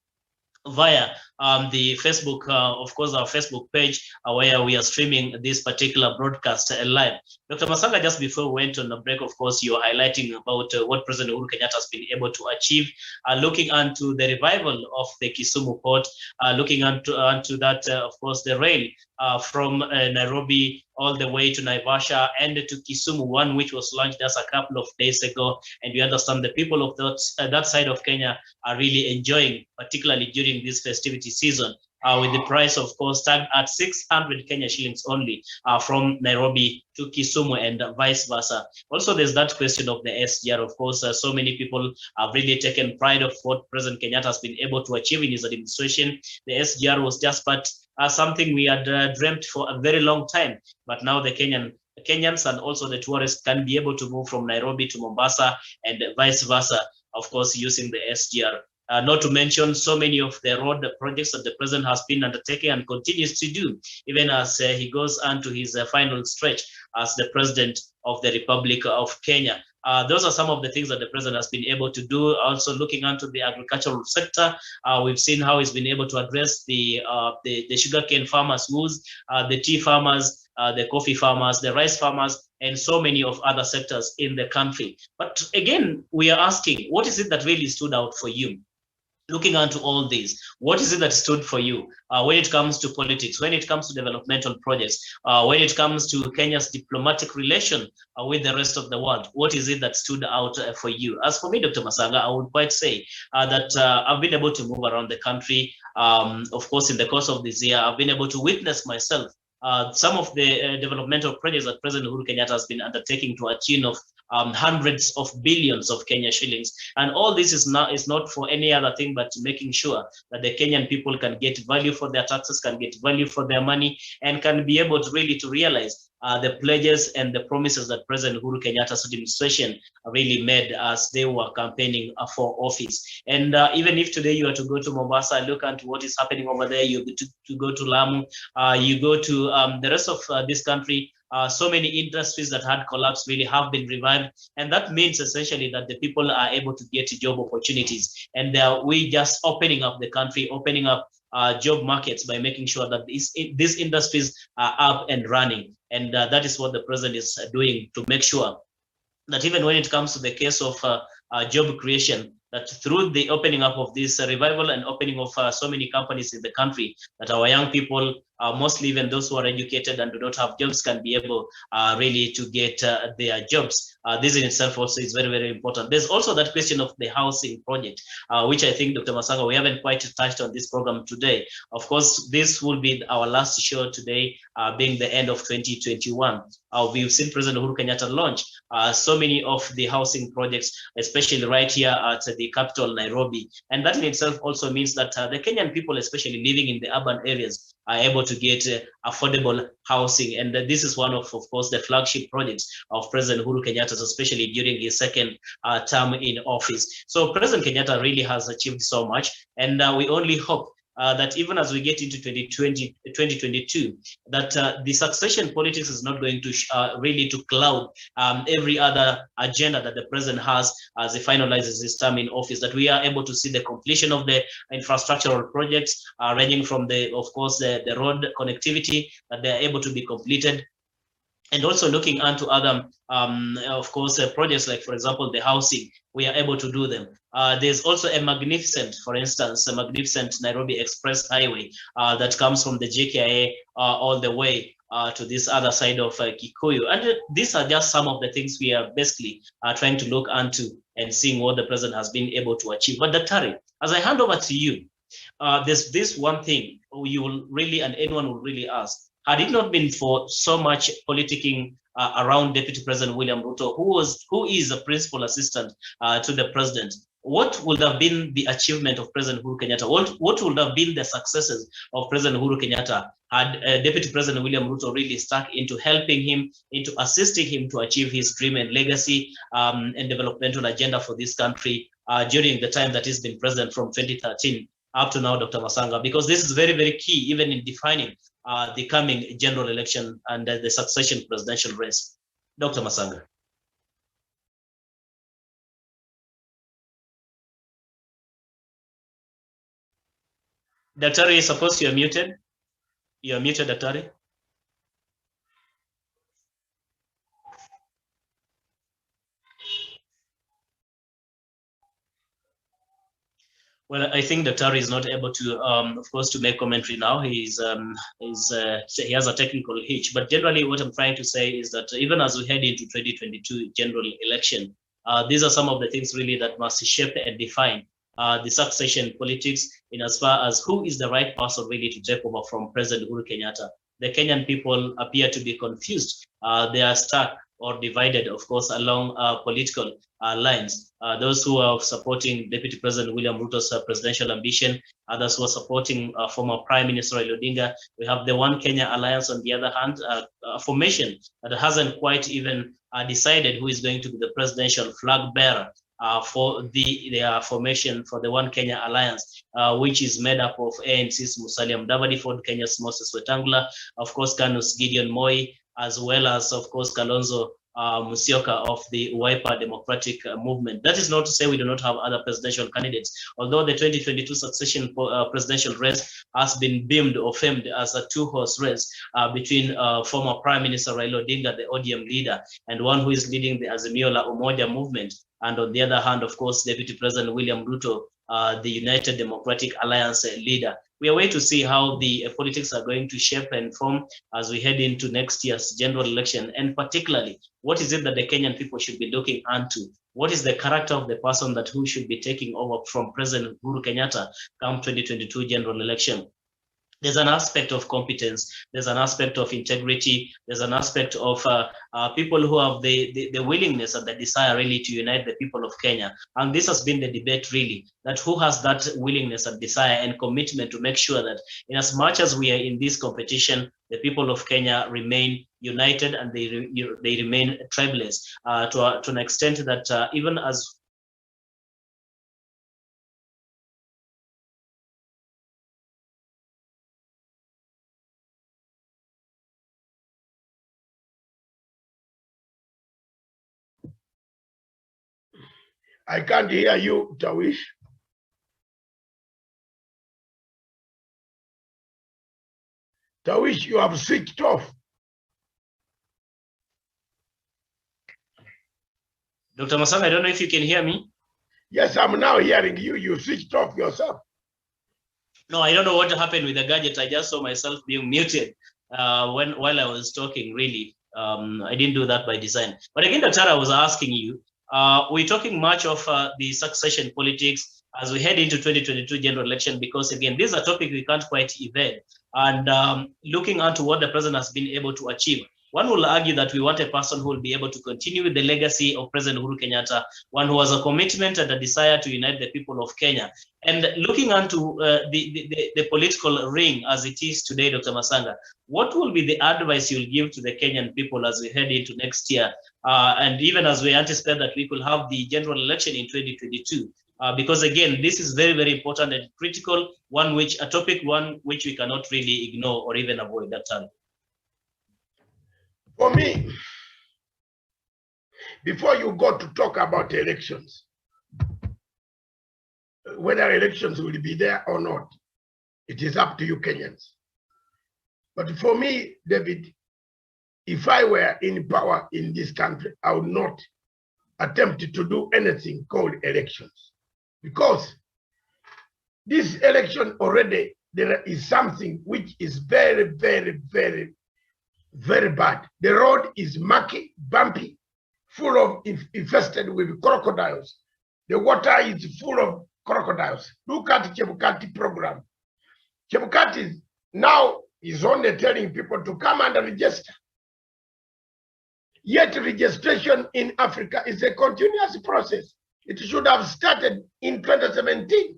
via the Facebook, of course, our Facebook page, where we are streaming this particular broadcast live. Dr. Masanga, just before we went on the break, of course, you are highlighting about what President Uhuru Kenyatta has been able to achieve, looking into the revival of the Kisumu port, looking into that, of course, the rail from Nairobi all the way to Naivasha and to Kisumu, one which was launched just a couple of days ago. And we understand the people of that side of Kenya are really enjoying, particularly during this festivity season, with the price, of course, tagged at 600 Kenya shillings only from Nairobi to Kisumu and vice versa. Also, there's that question of the SGR. Of course, so many people have really taken pride of what President Kenyatta has been able to achieve in his administration. The SGR was just but something we had dreamt for a very long time, but now the Kenyans and also the tourists can be able to move from Nairobi to Mombasa and vice versa, of course, using the SGR. Not to mention so many of the road projects that the president has been undertaking and continues to do, even as he goes on to his final stretch as the president of the Republic of Kenya. Those are some of the things that the president has been able to do. Also looking onto the agricultural sector, we've seen how he's been able to address the sugarcane farmers' woes, the tea farmers, the coffee farmers, the rice farmers, and so many of other sectors in the country. But again, we are asking, what is it that really stood out for you? Looking onto all these, what is it that stood for you when it comes to politics, when it comes to developmental projects, when it comes to Kenya's diplomatic relation with the rest of the world? What is it that stood out for you? As for me, Dr. Masanga, I would quite say that I've been able to move around the country. Of course, in the course of this year, I've been able to witness myself some of the developmental projects that President Uhuru Kenyatta has been undertaking to a tune of hundreds of billions of Kenya shillings. And all this is not for any other thing but making sure that the Kenyan people can get value for their taxes, can get value for their money, and can be able to really to realize the pledges and the promises that President Uhuru Kenyatta's administration really made as they were campaigning for office. And even if today you are to go to Mombasa, look at what is happening over there, you to go to Lamu, you go to the rest of this country, so many industries that had collapsed really have been revived. And that means essentially that the people are able to get job opportunities. And we just opening up the country, opening up job markets by making sure that these industries are up and running. And that is what the president is doing to make sure that even when it comes to the case of job creation, that through the opening up of this revival and opening of so many companies in the country, that our young people, mostly even those who are educated and do not have jobs, can be able really to get their jobs. This in itself also is very, very important. There's also that question of the housing project, which I think, Dr. Masanga, we haven't quite touched on this program today. Of course, this will be our last show today, being the end of 2021. We've seen President Uhuru Kenyatta launch so many of the housing projects, especially right here at the capital, Nairobi. And that in itself also means that the Kenyan people, especially living in the urban areas, are able to get affordable housing. And this is one of course, the flagship projects of President Uhuru Kenyatta, especially during his second term in office. So President Kenyatta really has achieved so much. And we only hope that even as we get into 2022, that the succession politics is not going to really to cloud every other agenda that the president has as he finalizes his term in office, that we are able to see the completion of the infrastructural projects, ranging from of course, the road connectivity, that they are able to be completed. And also looking onto other, of course, projects like, for example, the housing, we are able to do them. There's also a magnificent, for instance, a magnificent Nairobi Express Highway that comes from the JKIA all the way to this other side of Kikuyu. And these are just some of the things we are basically trying to look into and seeing what the president has been able to achieve. But Daktari, as I hand over to you, there's this one thing you will really, and anyone will really ask, had it not been for so much politicking around Deputy President William Ruto, who is a principal assistant to the president, what would have been the achievement of President Uhuru Kenyatta? What would have been the successes of President Uhuru Kenyatta had Deputy President William Ruto really stuck into helping him, into assisting him to achieve his dream and legacy and developmental agenda for this country during the time that he's been president from 2013 up to now, Dr. Masanga? Because this is very, very key, even in defining the coming general election and the succession presidential race. Dr. Masanga. Daktari, suppose you're muted. You're muted, Daktari. Well, I think Daktari is not able to, of course, to make commentary now. He has a technical hitch. But generally, what I'm trying to say is that even as we head into 2022 general election, these are some of the things really that must shape and define the succession politics in as far as who is the right person really to take over from President Uhuru Kenyatta. The Kenyan people appear to be confused. They are stuck or divided, of course, along political lines. Those who are supporting Deputy President William Ruto's presidential ambition, others who are supporting former Prime Minister Raila Odinga. We have the One Kenya Alliance on the other hand, a formation that hasn't quite even decided who is going to be the presidential flag bearer for the formation for the One Kenya Alliance, which is made up of ANC's Musalia Mudavadi, Ford Kenya's Moses Wetangula, of course, Kanus Gideon Moi, as well as, of course, Kalonzo Musyoka of the Wiper Democratic Movement. That is not to say we do not have other presidential candidates, although the 2022 succession presidential race has been beamed or famed as a two-horse race between former Prime Minister Raila Odinga, the ODM leader, and one who is leading the Azimio la Umoja movement. And on the other hand, of course, Deputy President William Ruto, the United Democratic Alliance leader. We are waiting to see how the politics are going to shape and form as we head into next year's general election, and particularly, what is it that the Kenyan people should be looking onto? What is the character of the person that who should be taking over from President Uhuru Kenyatta come 2022 general election? There's an aspect of competence, there's an aspect of integrity, there's an aspect of people who have the willingness and the desire really to unite the people of Kenya. And this has been the debate really, that who has that willingness and desire and commitment to make sure that in as much as we are in this competition, the people of Kenya remain united and they remain tribeless to an extent that even as I can't hear you, Tawish. Tawish, you have switched off. Dr. Masanga, I don't know if you can hear me. Yes, I'm now hearing you. You switched off yourself. No, I don't know what happened with the gadget. I just saw myself being muted while I was talking, really. I didn't do that by design. But again, Dr. I was asking you, we're talking much of the succession politics as we head into 2022 general election, because again, this is a topic we can't quite evade. And looking onto what the president has been able to achieve, one will argue that we want a person who will be able to continue with the legacy of President Uhuru Kenyatta, one who has a commitment and a desire to unite the people of Kenya. And looking onto the political ring as it is today, Dr. Masanga, what will be the advice you'll give to the Kenyan people as we head into next year? And even as we anticipate that we could have the general election in 2022, because again, this is very, very important and critical, a topic which we cannot really ignore or even avoid that time. For me, before you go to talk about elections, whether elections will be there or not, it is up to you Kenyans. But for me, David, if I were in power in this country, I would not attempt to do anything called elections. Because this election already, there is something which is very, very, very, very bad. The road is mucky, bumpy, full of infested with crocodiles. The water is full of crocodiles. Look at Chebukati program. Chebukati now is only telling people to come and register. Yet registration in Africa is a continuous process. It should have started in 2017.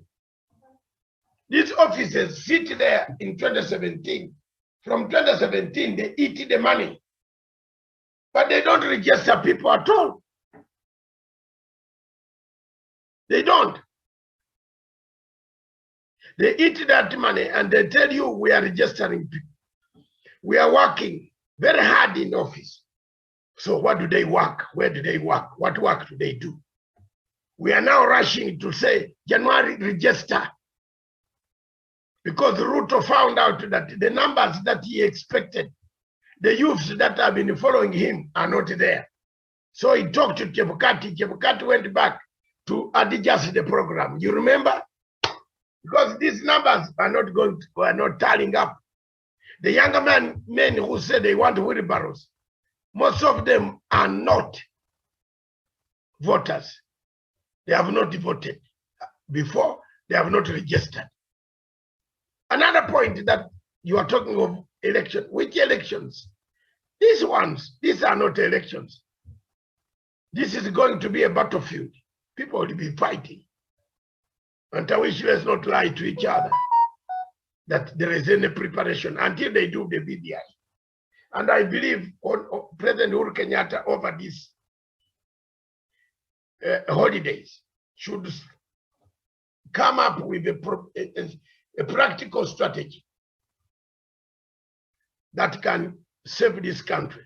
These officers sit there in 2017. From 2017, they eat the money. But they don't register people at all. They don't. They eat that money and they tell you we are registering people. We are working very hard in office. So what do they work? Where do they work? What work do they do? We are now rushing to say, January, register. because Ruto found out that the numbers that he expected, the youths that have been following him are not there. So he talked to Chebukati. Chebukati went back to adjust the program. You remember? Because these numbers are not tallying up. The younger men who said they want wheelbarrows, most of them are not voters. They have not voted before. They have not registered. Another point that you are talking of election. Which elections? These ones, these are not elections. This is going to be a battlefield. People will be fighting. And I wish let's not lie to each other that there is any preparation until they do the BBI. And I believe President Uhuru Kenyatta over these holidays should come up with a practical strategy that can save this country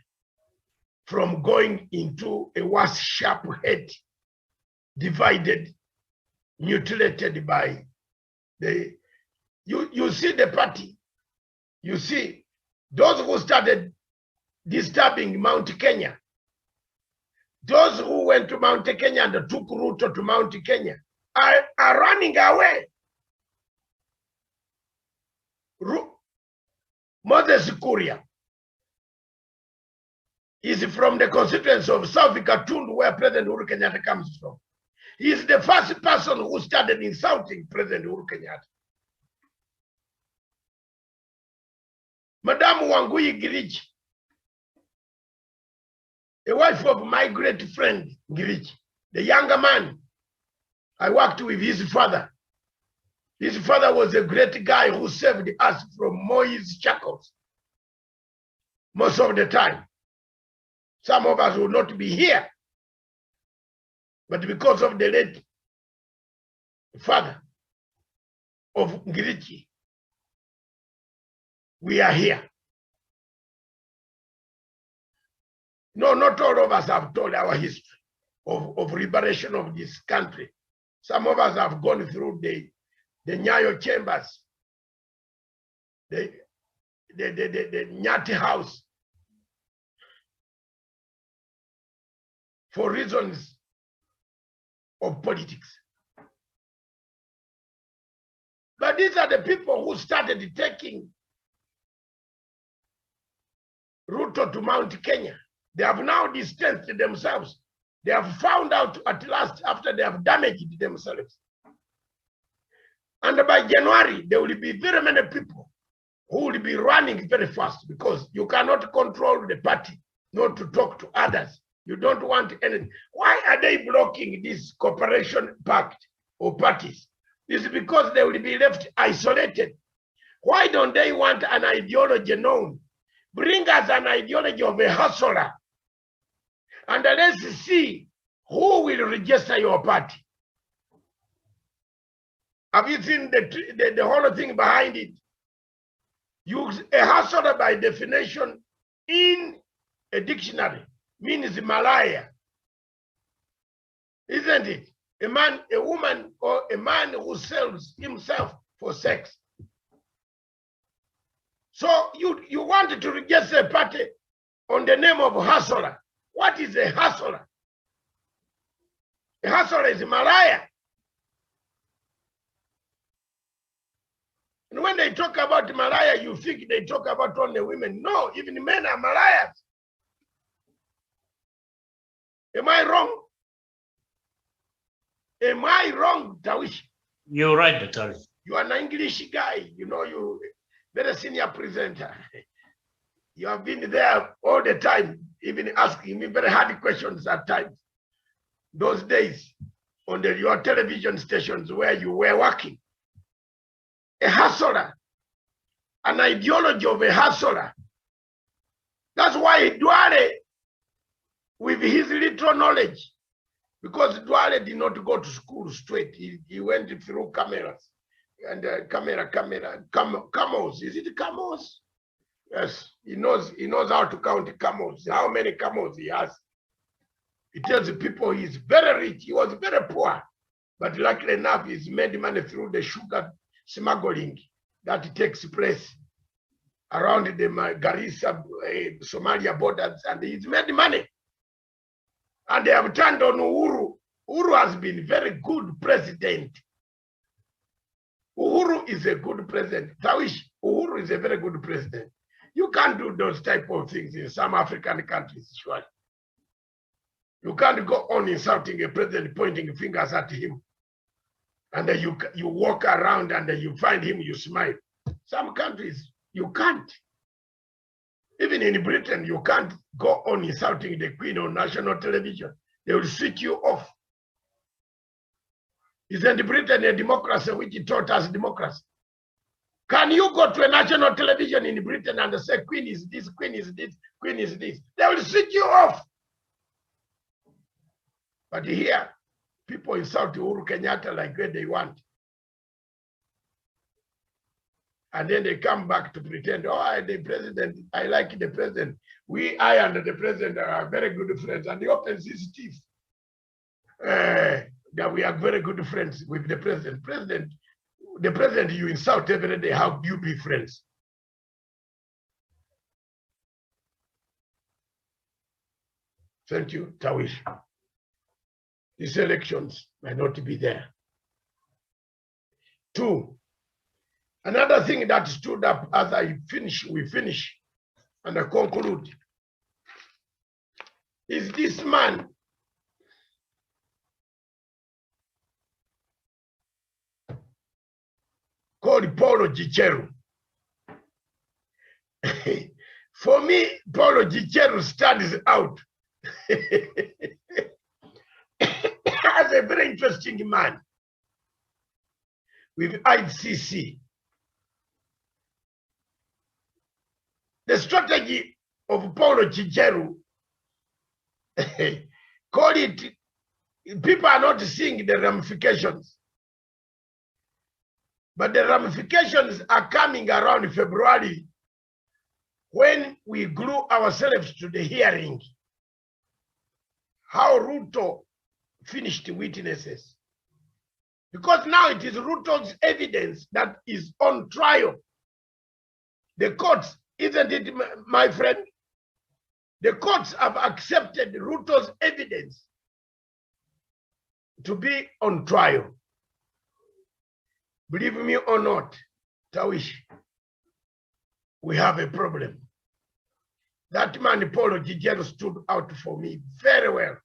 from going into a worse sharp head, divided, mutilated by the, you see the party, you see those who started disturbing Mount Kenya, those who went to Mount Kenya and took Ruto to Mount Kenya are running away. Moses Kuria is from the constituency of South Gatundu, where President Uhuru Kenyatta comes from. He is the first person who started insulting President Uhuru Kenyatta. Madam Wangui Girich, a wife of my great friend Girich, the younger man, I worked with his father. His father was a great guy who saved us from Moise shackles. Most of the time. Some of us will not be here. But because of the late father of Ngirichi, we are here. No, not all of us have told our history of liberation of this country. Some of us have gone through the Nyayo chambers, the Nyati house, for reasons of politics. But these are the people who started taking Ruto to Mount Kenya. They have now distanced themselves. They have found out at last after they have damaged themselves. And by January, there will be very many people who will be running very fast because you cannot control the party, not to talk to others. You don't want anything. Why are they blocking this cooperation pact or parties? It's because they will be left isolated. Why don't they want an ideology known? Bring us an ideology of a hustler. And let's see who will register your party. Have you seen the whole thing behind it? A hustler by definition in a dictionary means Malaya. Isn't it? A man, a woman, or a man who sells himself for sex. So you wanted to register a party on the name of hustler. What is a hustler? A hustler is a Malaya. And when they talk about Malaya, you think they talk about only women. No, even men are Malayas. Am I wrong? Am I wrong, Tawish? You're right, Dr. You are an English guy. You know, you very senior presenter. You have been there all the time, even asking me very hard questions at times. Those days on your television stations where you were working. A hustler, an ideology of a hustler. That's why Duale, with his little knowledge, because Duale did not go to school straight. He went through cameras and camels. Is it camels? Yes, he knows how to count camels, how many camels he has. He tells people he's very rich. He was very poor, but luckily enough, he's made money through the sugar smuggling that takes place around the Garissa, Somalia borders, and he's made money. And they have turned on Uhuru. Uhuru has been very good president. Uhuru is a good president. Tawish, Uhuru is a very good president. You can't do those type of things in some African countries, surely. You can't go on insulting a president, pointing fingers at him. And then you walk around and then you find him, you smile. Some countries, you can't. Even in Britain, you can't go on insulting the Queen on national television. They will switch you off. Isn't Britain a democracy which taught us democracy? Can you go to a national television in Britain and say, Queen is this, Queen is this, Queen is this? They will switch you off. But here, people insult Uhuru Kenyatta like where they want. And then they come back to pretend, oh, the president, I like the president. I and the president are very good friends. And he opens his teeth that we are very good friends with the president. The president you insult every day, how do you be friends? Thank you, Tawish. These elections might not be there. 2, another thing that stood up as we finish and I conclude, is this man called Paulo Gicheru. For me, Paulo Gicheru stands out as a very interesting man with ICC. The strategy of Paulo Gicheru, call it, people are not seeing the ramifications. But the ramifications are coming around February when we glue ourselves to the hearing. How Ruto finished witnesses. Because now it is Ruto's evidence that is on trial. The courts, isn't it, my friend? The courts have accepted Ruto's evidence to be on trial. Believe me or not, Tawish, we have a problem. That man, Paulo Gicheru, stood out for me very well.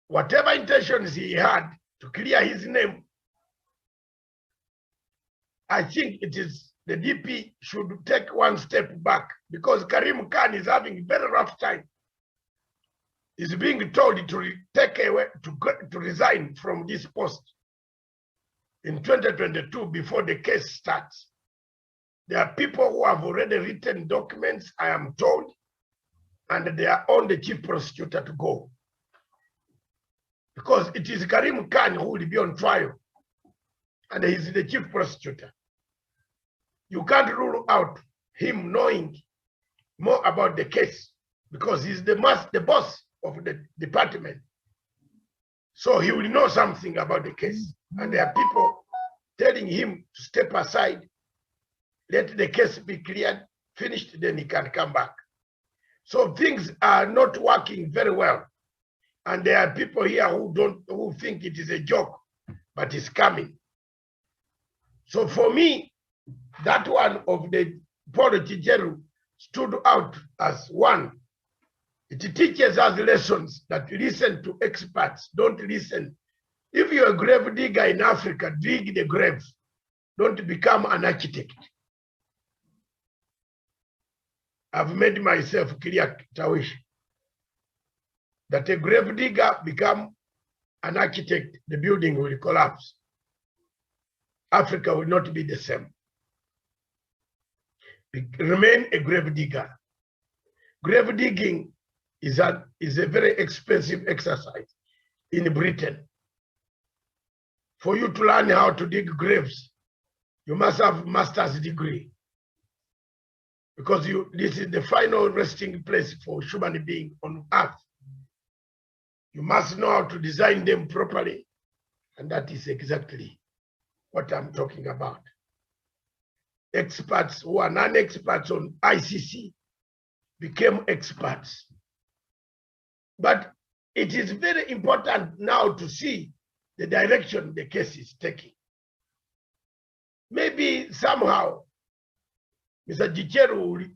Whatever intentions he had to clear his name, I think it is the DP should take one step back because Karim Khan is having a very rough time. Is being told to take away, to resign from this post in 2022 before the case starts. There are people who have already written documents, I am told, and they are on the chief prosecutor to go. Because it is Karim Khan who will be on trial, and he is the chief prosecutor. You can't rule out him knowing more about the case because he's the boss of the department. So he will know something about the case. And there are people telling him to step aside, let the case be cleared, finished, then he can come back. So things are not working very well. And there are people here who think it is a joke, but it's coming. So for me, that one of the Paulo Gicheru stood out as one. It teaches us lessons that listen to experts, don't listen. If you're a grave digger in Africa, dig the grave. Don't become an architect. I've made myself clear, Tawish, that a grave digger become an architect, the building will collapse. Africa will not be the same. Remain a grave digger. Grave digging is a very expensive exercise in Britain. For you to learn how to dig graves, you must have a master's degree. Because this is the final resting place for human being on earth. You must know how to design them properly. And that is exactly what I'm talking about. Experts who are non-experts on ICC became experts. But it is very important now to see the direction the case is taking. Maybe somehow Mr. Gicheru will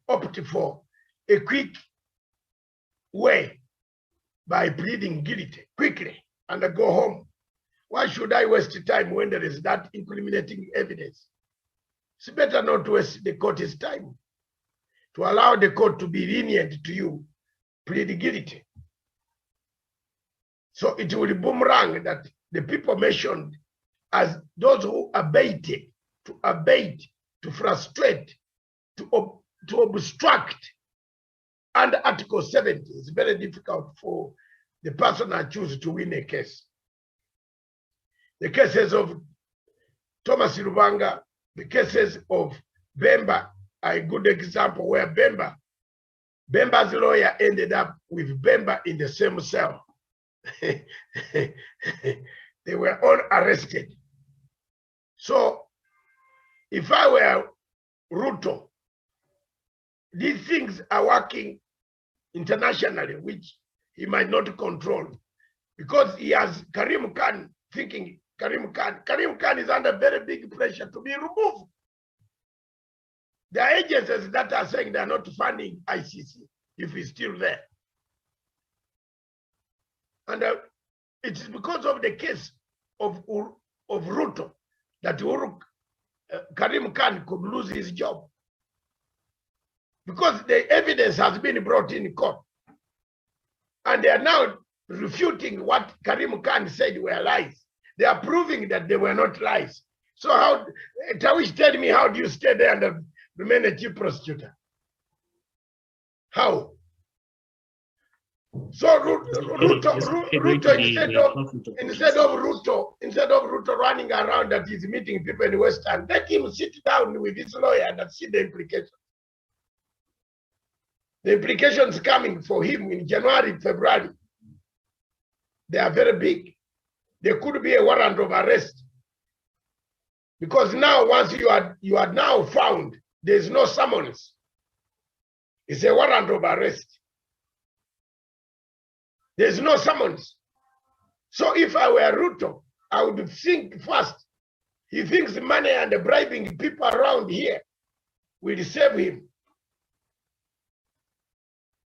opt for a quick way by pleading guilty quickly and go home. Why should I waste time when there is that incriminating evidence? It's better not to waste the court's time, to allow the court to be lenient to you, plead guilty. So it will boomerang that the people mentioned as those who abated, to abate, to frustrate, to obstruct. Under Article 70, it's very difficult for the person I choose to win a case. The cases of Thomas Lubanga, the cases of Bemba are a good example where Bemba's lawyer ended up with Bemba in the same cell. They were all arrested. So if I were Ruto, these things are working internationally, which he might not control, because he has Karim Khan thinking Karim Khan is under very big pressure to be removed. There are agencies that are saying they are not funding ICC if he's still there. And it is because of the case of Ruto that Karim Khan could lose his job. Because the evidence has been brought in court. And they are now refuting what Karim Khan said were lies. They are proving that they were not lies. So how, Tawish, tell me, how do you stay there and remain a chief prosecutor? How? So Ruto, instead of Ruto running around that he's meeting people in Western, let him sit down with his lawyer and see the implications. The implications coming for him in January, February, they are very big. There could be a warrant of arrest. Because now, once you are now found, there's no summons. It's a warrant of arrest. There's no summons. So if I were Ruto, I would think first. He thinks money and bribing people around here will save him.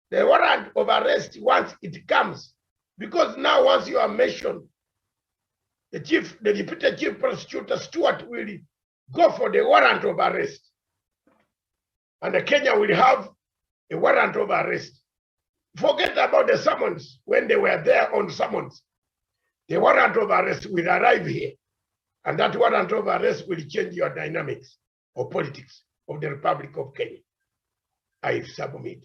The warrant of arrest, once it comes, because now once you are mentioned, the deputy chief prosecutor Stewart will go for the warrant of arrest. And Kenya will have a warrant of arrest. Forget about the summons when they were there on summons. The warrant of arrest will arrive here. And that warrant of arrest will change your dynamics of politics of the Republic of Kenya. I submit.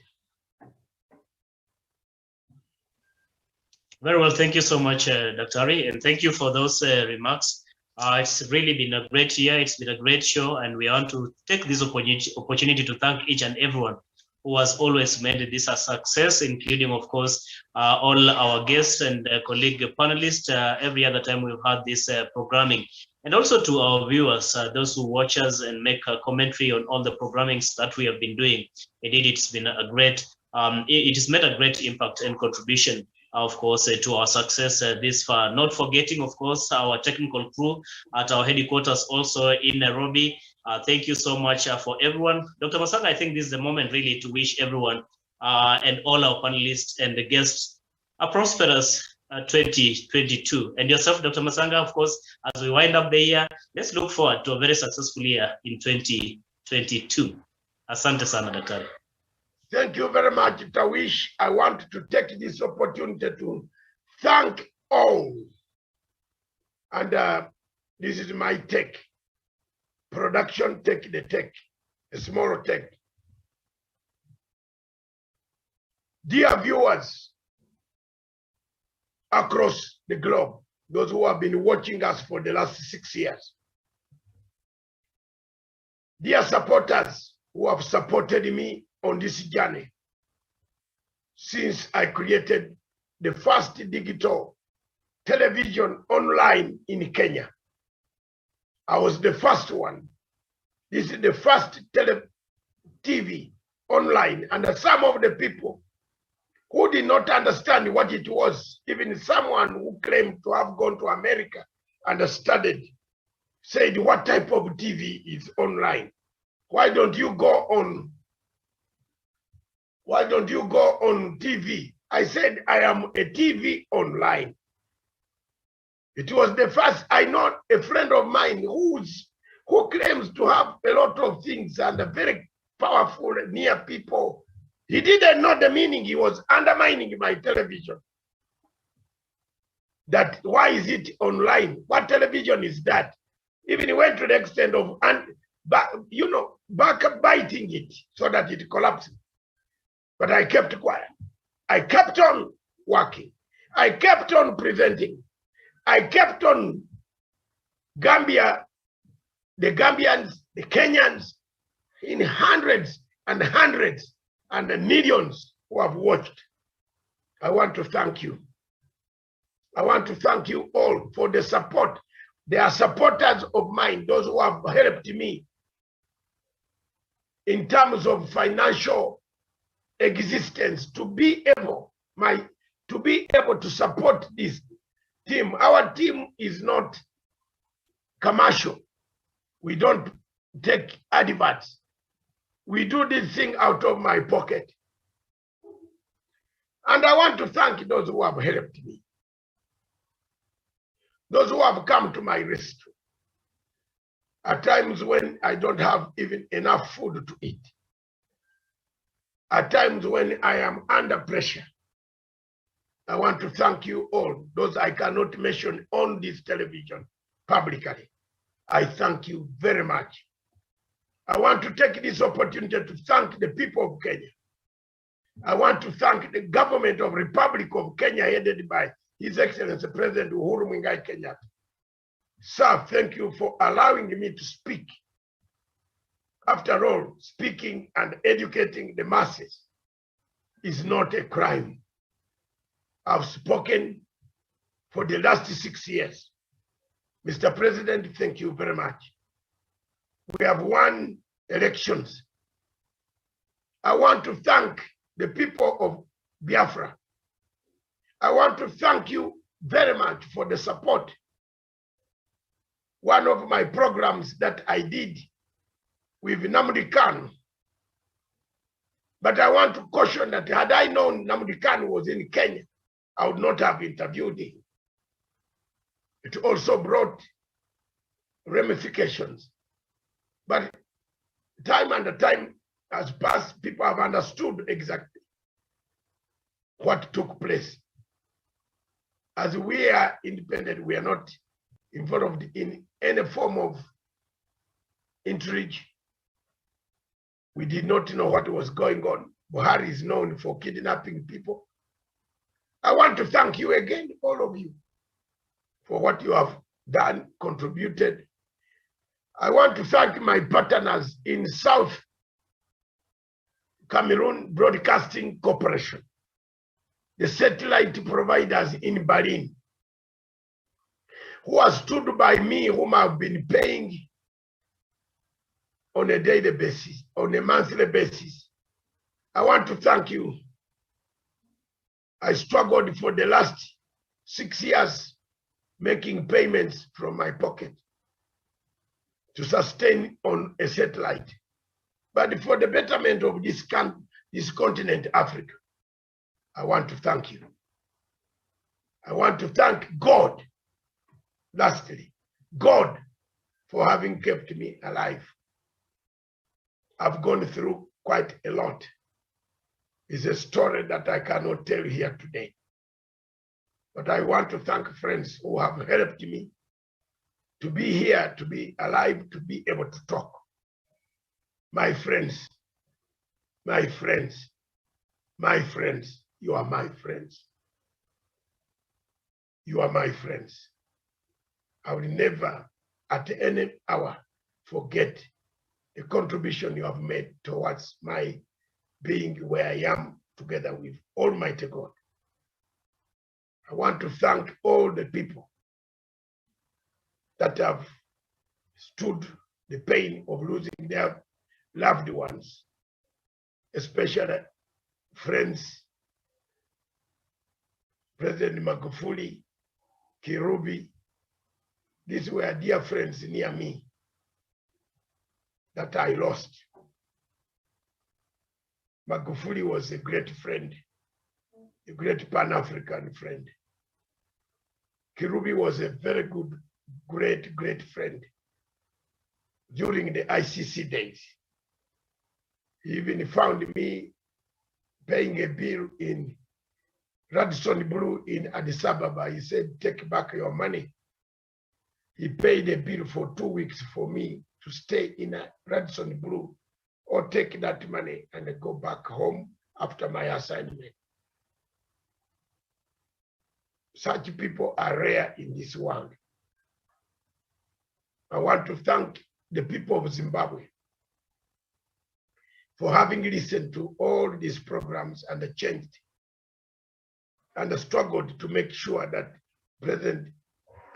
Very well, thank you so much, Dr. Ari, and thank you for those remarks. It's really been a great year, it's been a great show, and we want to take this opportunity to thank each and everyone who has always made this a success, including, of course, all our guests and colleague panelists every other time we've had this programming. And also to our viewers, those who watch us and make a commentary on all the programmings that we have been doing. Indeed, it's been a great, it has made a great impact and contribution, of course, to our success this far. Not forgetting, of course, our technical crew at our headquarters also in Nairobi. Thank you so much for everyone. Dr. Masanga, I think this is the moment really to wish everyone and all our panelists and the guests a prosperous 2022. And yourself, Dr. Masanga, of course, as we wind up the year, let's look forward to a very successful year in 2022. Asante sana, Daktari. Thank you very much, Tawish. I want to take this opportunity to thank all. And this is my take. Production take the tech, a small tech. Dear viewers across the globe, those who have been watching us for the last 6 years. Dear supporters who have supported me on this journey since I created the first digital television online in Kenya. I was the first one. This is the first TV online, and some of the people who did not understand what it was, even someone who claimed to have gone to America and studied, said, what type of TV is online? Why don't you go on? Why don't you go on TV? I said, I am a TV online. It was the first. I know a friend of mine who claims to have a lot of things and a very powerful near people. He didn't know the meaning. He was undermining my television. That why is it online? What television is that? Even he went to the extent of backbiting it so that it collapsed. But I kept quiet. I kept on working. I kept on presenting. I kept on Gambia, the Gambians, the Kenyans, in hundreds and hundreds and millions who have watched. I want to thank you. I want to thank you all for the support. They are supporters of mine, those who have helped me in terms of financial existence to be able to support this team. Our team is not commercial. We don't take adverts. We do this thing out of my pocket. And I want to thank those who have helped me. Those who have come to my rescue. At times when I don't have even enough food to eat. At times when I am under pressure. I want to thank you all. Those I cannot mention on this television publicly. I thank you very much. I want to take this opportunity to thank the people of Kenya. I want to thank the government of Republic of Kenya headed by His Excellency President Uhuru Muigai Kenyatta. Sir, thank you for allowing me to speak. After all, speaking and educating the masses is not a crime. I've spoken for the last 6 years. Mr. President, thank you very much. We have won elections. I want to thank the people of Biafra. I want to thank you very much for the support. One of my programs that I did with Namdi Khan. But I want to caution that had I known Namdi Khan was in Kenya, I would not have interviewed him. It also brought ramifications. But time and time has passed, people have understood exactly what took place. As we are independent, we are not involved in any form of intrigue. We did not know what was going on. Buhari is known for kidnapping people. I want to thank you again, all of you, for what you have done, contributed. I want to thank my partners in South Cameroon Broadcasting Corporation, the satellite providers in Berlin, who have stood by me, whom I've been paying on a daily basis, on a monthly basis. I want to thank you. I struggled for the last 6 years making payments from my pocket to sustain on a satellite. But for the betterment of this continent, Africa, I want to thank you. I want to thank God, lastly, God, for having kept me alive. I've gone through quite a lot. It's a story that I cannot tell here today. But I want to thank friends who have helped me to be here, to be alive, to be able to talk. My friends, my friends, my friends, you are my friends. You are my friends. I will never, at any hour, forget the contribution you have made towards my being where I am together with Almighty God. I want to thank all the people that have stood the pain of losing their loved ones, especially friends, President Magufuli, Kirubi. These were dear friends near me that I lost. Magufuli was a great friend, a great Pan-African friend. Kirubi was a very good, great friend during the ICC days. He even found me paying a bill in Radisson Blue in Addis Ababa. He said, take back your money. He paid a bill for 2 weeks for me to stay in a Radisson Blue, or take that money and go back home after my assignment. Such people are rare in this world. I want to thank the people of Zimbabwe for having listened to all these programs and changed and struggled to make sure that President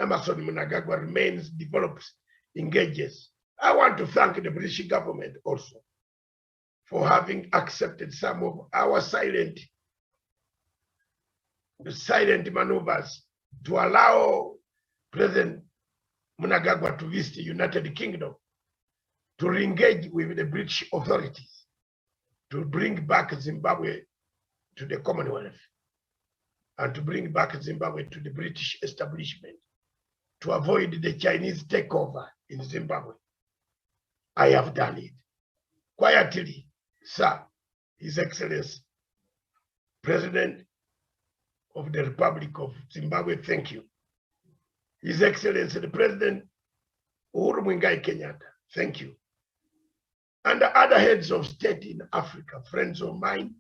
Emmerson Mnangagwa remains, develops, engages. I want to thank the British government also for having accepted some of our silent maneuvers to allow President Mnangagwa to visit the United Kingdom, to re-engage with the British authorities, to bring back Zimbabwe to the Commonwealth, and to bring back Zimbabwe to the British establishment, to avoid the Chinese takeover in Zimbabwe. I have done it. Quietly, sir, His Excellency, President of the Republic of Zimbabwe, thank you. His Excellency, the President Uhuru Muigai Kenyatta, thank you. And the other heads of state in Africa, friends of mine,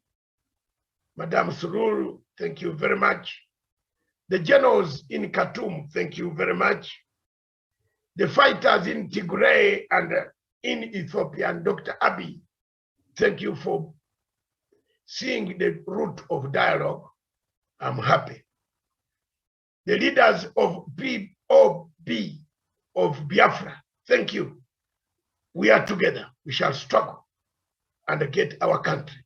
Madame Sururu, thank you very much. The generals in Khartoum, thank you very much. The fighters in Tigray and in Ethiopia, and Dr. Abiy, thank you for seeing the route of dialogue. I'm happy. The leaders of BOB of Biafra, thank you. We are together. We shall struggle and get our country,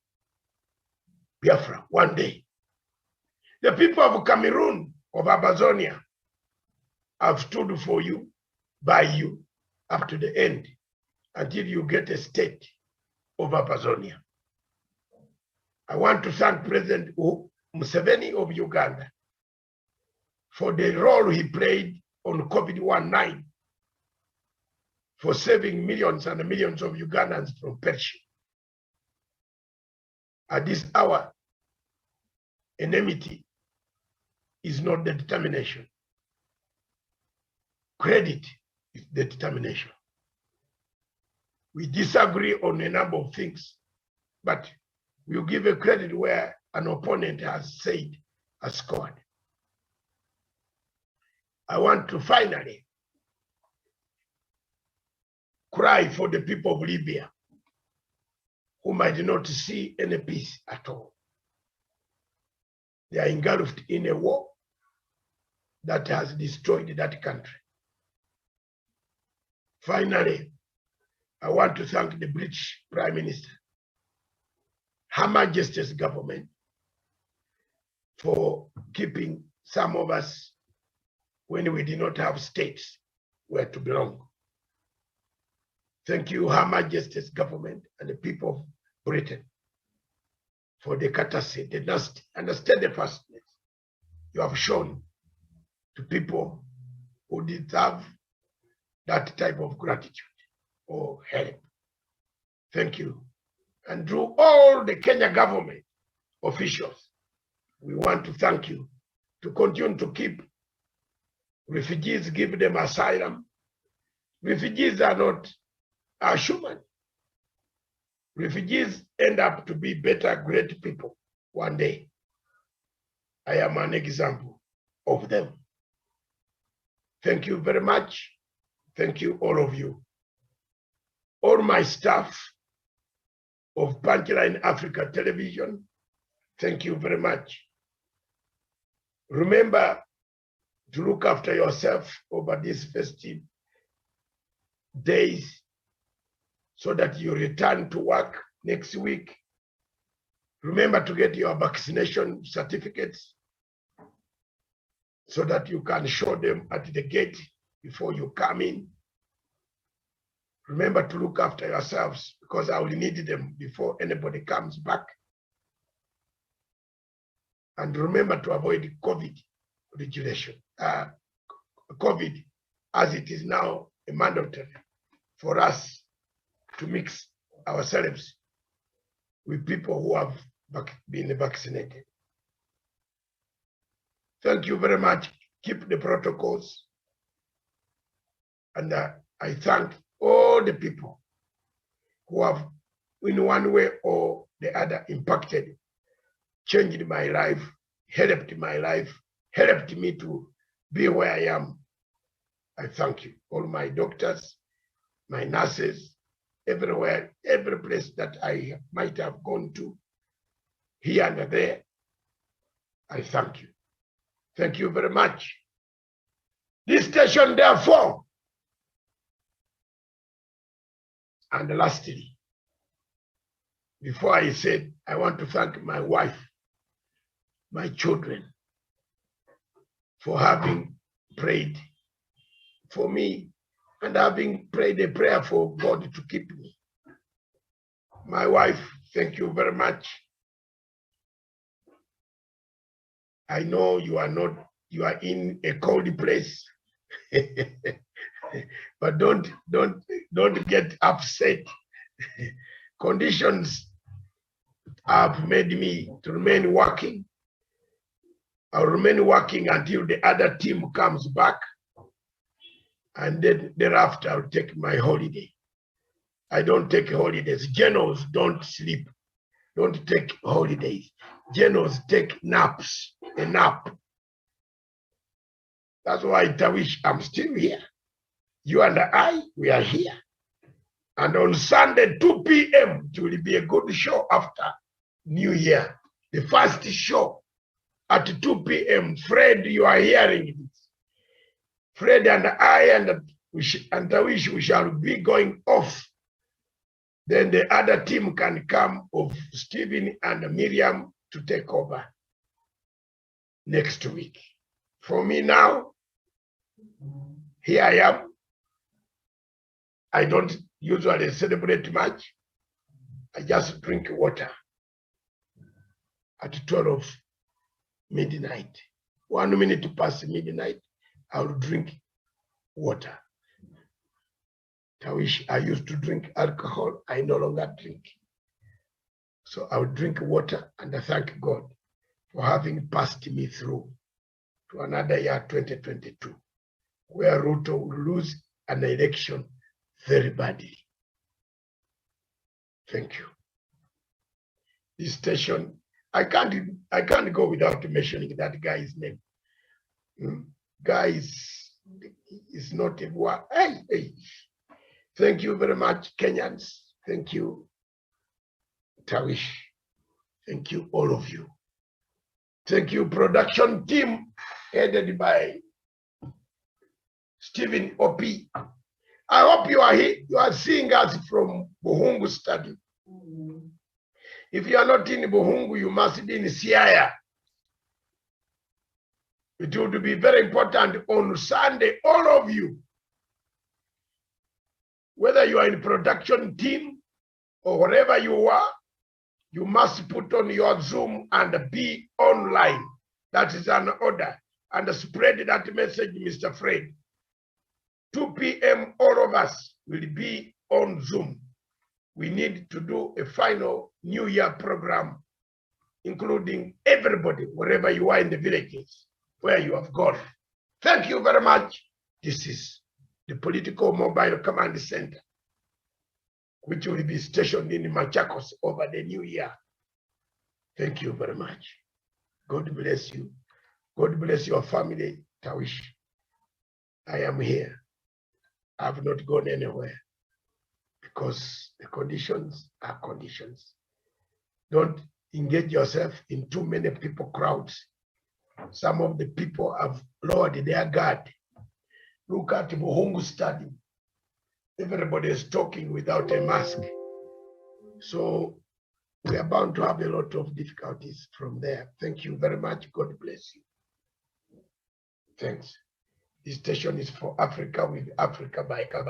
Biafra, one day. The people of Cameroon, of Amazonia, have stood for you, by you, up to the end, until you get a state of Amazonia. I want to thank President Museveni of Uganda for the role he played on COVID-19, for saving millions and millions of Ugandans from perishing. At this hour, enmity is not the determination. Credit is the determination. We disagree on a number of things, but we'll give a credit where an opponent has said, has scored. I want to finally cry for the people of Libya, who might not see any peace at all. They are engulfed in a war that has destroyed that country. Finally, I want to thank the British Prime Minister, Her Majesty's government, for keeping some of us when we did not have states where to belong. Thank you, Her Majesty's government and the people of Britain, for the courtesy, the nasty, and the steadfastness you have shown to people who deserve that type of gratitude or help. Thank you. And to all the Kenya government officials, we want to thank you to continue to keep refugees, give them asylum. Refugees are not human. Refugees end up to be better, great people one day. I am an example of them. Thank you very much. Thank you, all of you. All my staff of Punchline Africa Television, thank you very much. Remember to look after yourself over this festive days so that you return to work next week. Remember to get your vaccination certificates so that you can show them at the gate before you come in. Remember to look after yourselves because I will need them before anybody comes back. And remember to avoid COVID regulation, COVID, as it is now a mandatory for us to mix ourselves with people who have been vaccinated. Thank you very much. Keep the protocols. And I thank all the people who have, in one way or the other, impacted, changed my life, helped my life, helped me to be where I am. I thank you. All my doctors, my nurses, everywhere, every place that I might have gone to, here and there, I thank you. Thank you very much. This station, therefore, and lastly, before I said, I want to thank my wife, my children, for having prayed for me and having prayed a prayer for God to keep me. My wife, thank you very much. I know you are in a cold place, but don't get upset. Conditions have made me to remain working. I'll remain working until the other team comes back, and then thereafter I'll take my holiday. I don't take holidays. Generals don't sleep, don't take holidays. Generals take naps, a nap. That's why Tawish, I'm still here. You and I, we are here. And on Sunday, 2 p.m., it will be a good show after New Year. The first show at 2 p.m. Fred, you are hearing this. Fred and I and Tawish, we shall be going off. Then the other team can come of Stephen and Miriam to take over next week. For me now, here I am. I don't usually celebrate much. I just drink water at 12 midnight. 1 minute past midnight, I'll drink water. Tawish, I used to drink alcohol. I no longer drink. So I'll drink water and I thank God for having passed me through to another year, 2022, where Ruto will lose an election very badly. Thank you. This station, I can't go without mentioning that guy's name. Guy is not a boy. Hey. Thank you very much, Kenyans. Thank you, Tawish. Thank you, all of you. Thank you, production team headed by Stephen Opi. I hope you are here. You are seeing us from Buhungu Study. If you are not in Buhungu, you must be in Siaya. It would be very important on Sunday, all of you, whether you are in production team or wherever you are, you must put on your Zoom and be online. That is an order. And spread that message, Mr. Fred. 2 p.m., all of us will be on Zoom. We need to do a final New Year program, including everybody, wherever you are in the villages, where you have gone. Thank you very much. This is the Political Mobile Command Center, which will be stationed in Machakos over the New Year. Thank you very much. God bless you. God bless your family, Tawish. I am here. I have not gone anywhere because the conditions are conditions. Don't engage yourself in too many people crowds. Some of the people have lowered their guard. Look at Buhungu Study. everybody is talking without a mask. So we are bound to have a lot of difficulties from there. Thank you very much. God bless you. Thanks. This station is for Africa with Africa biker.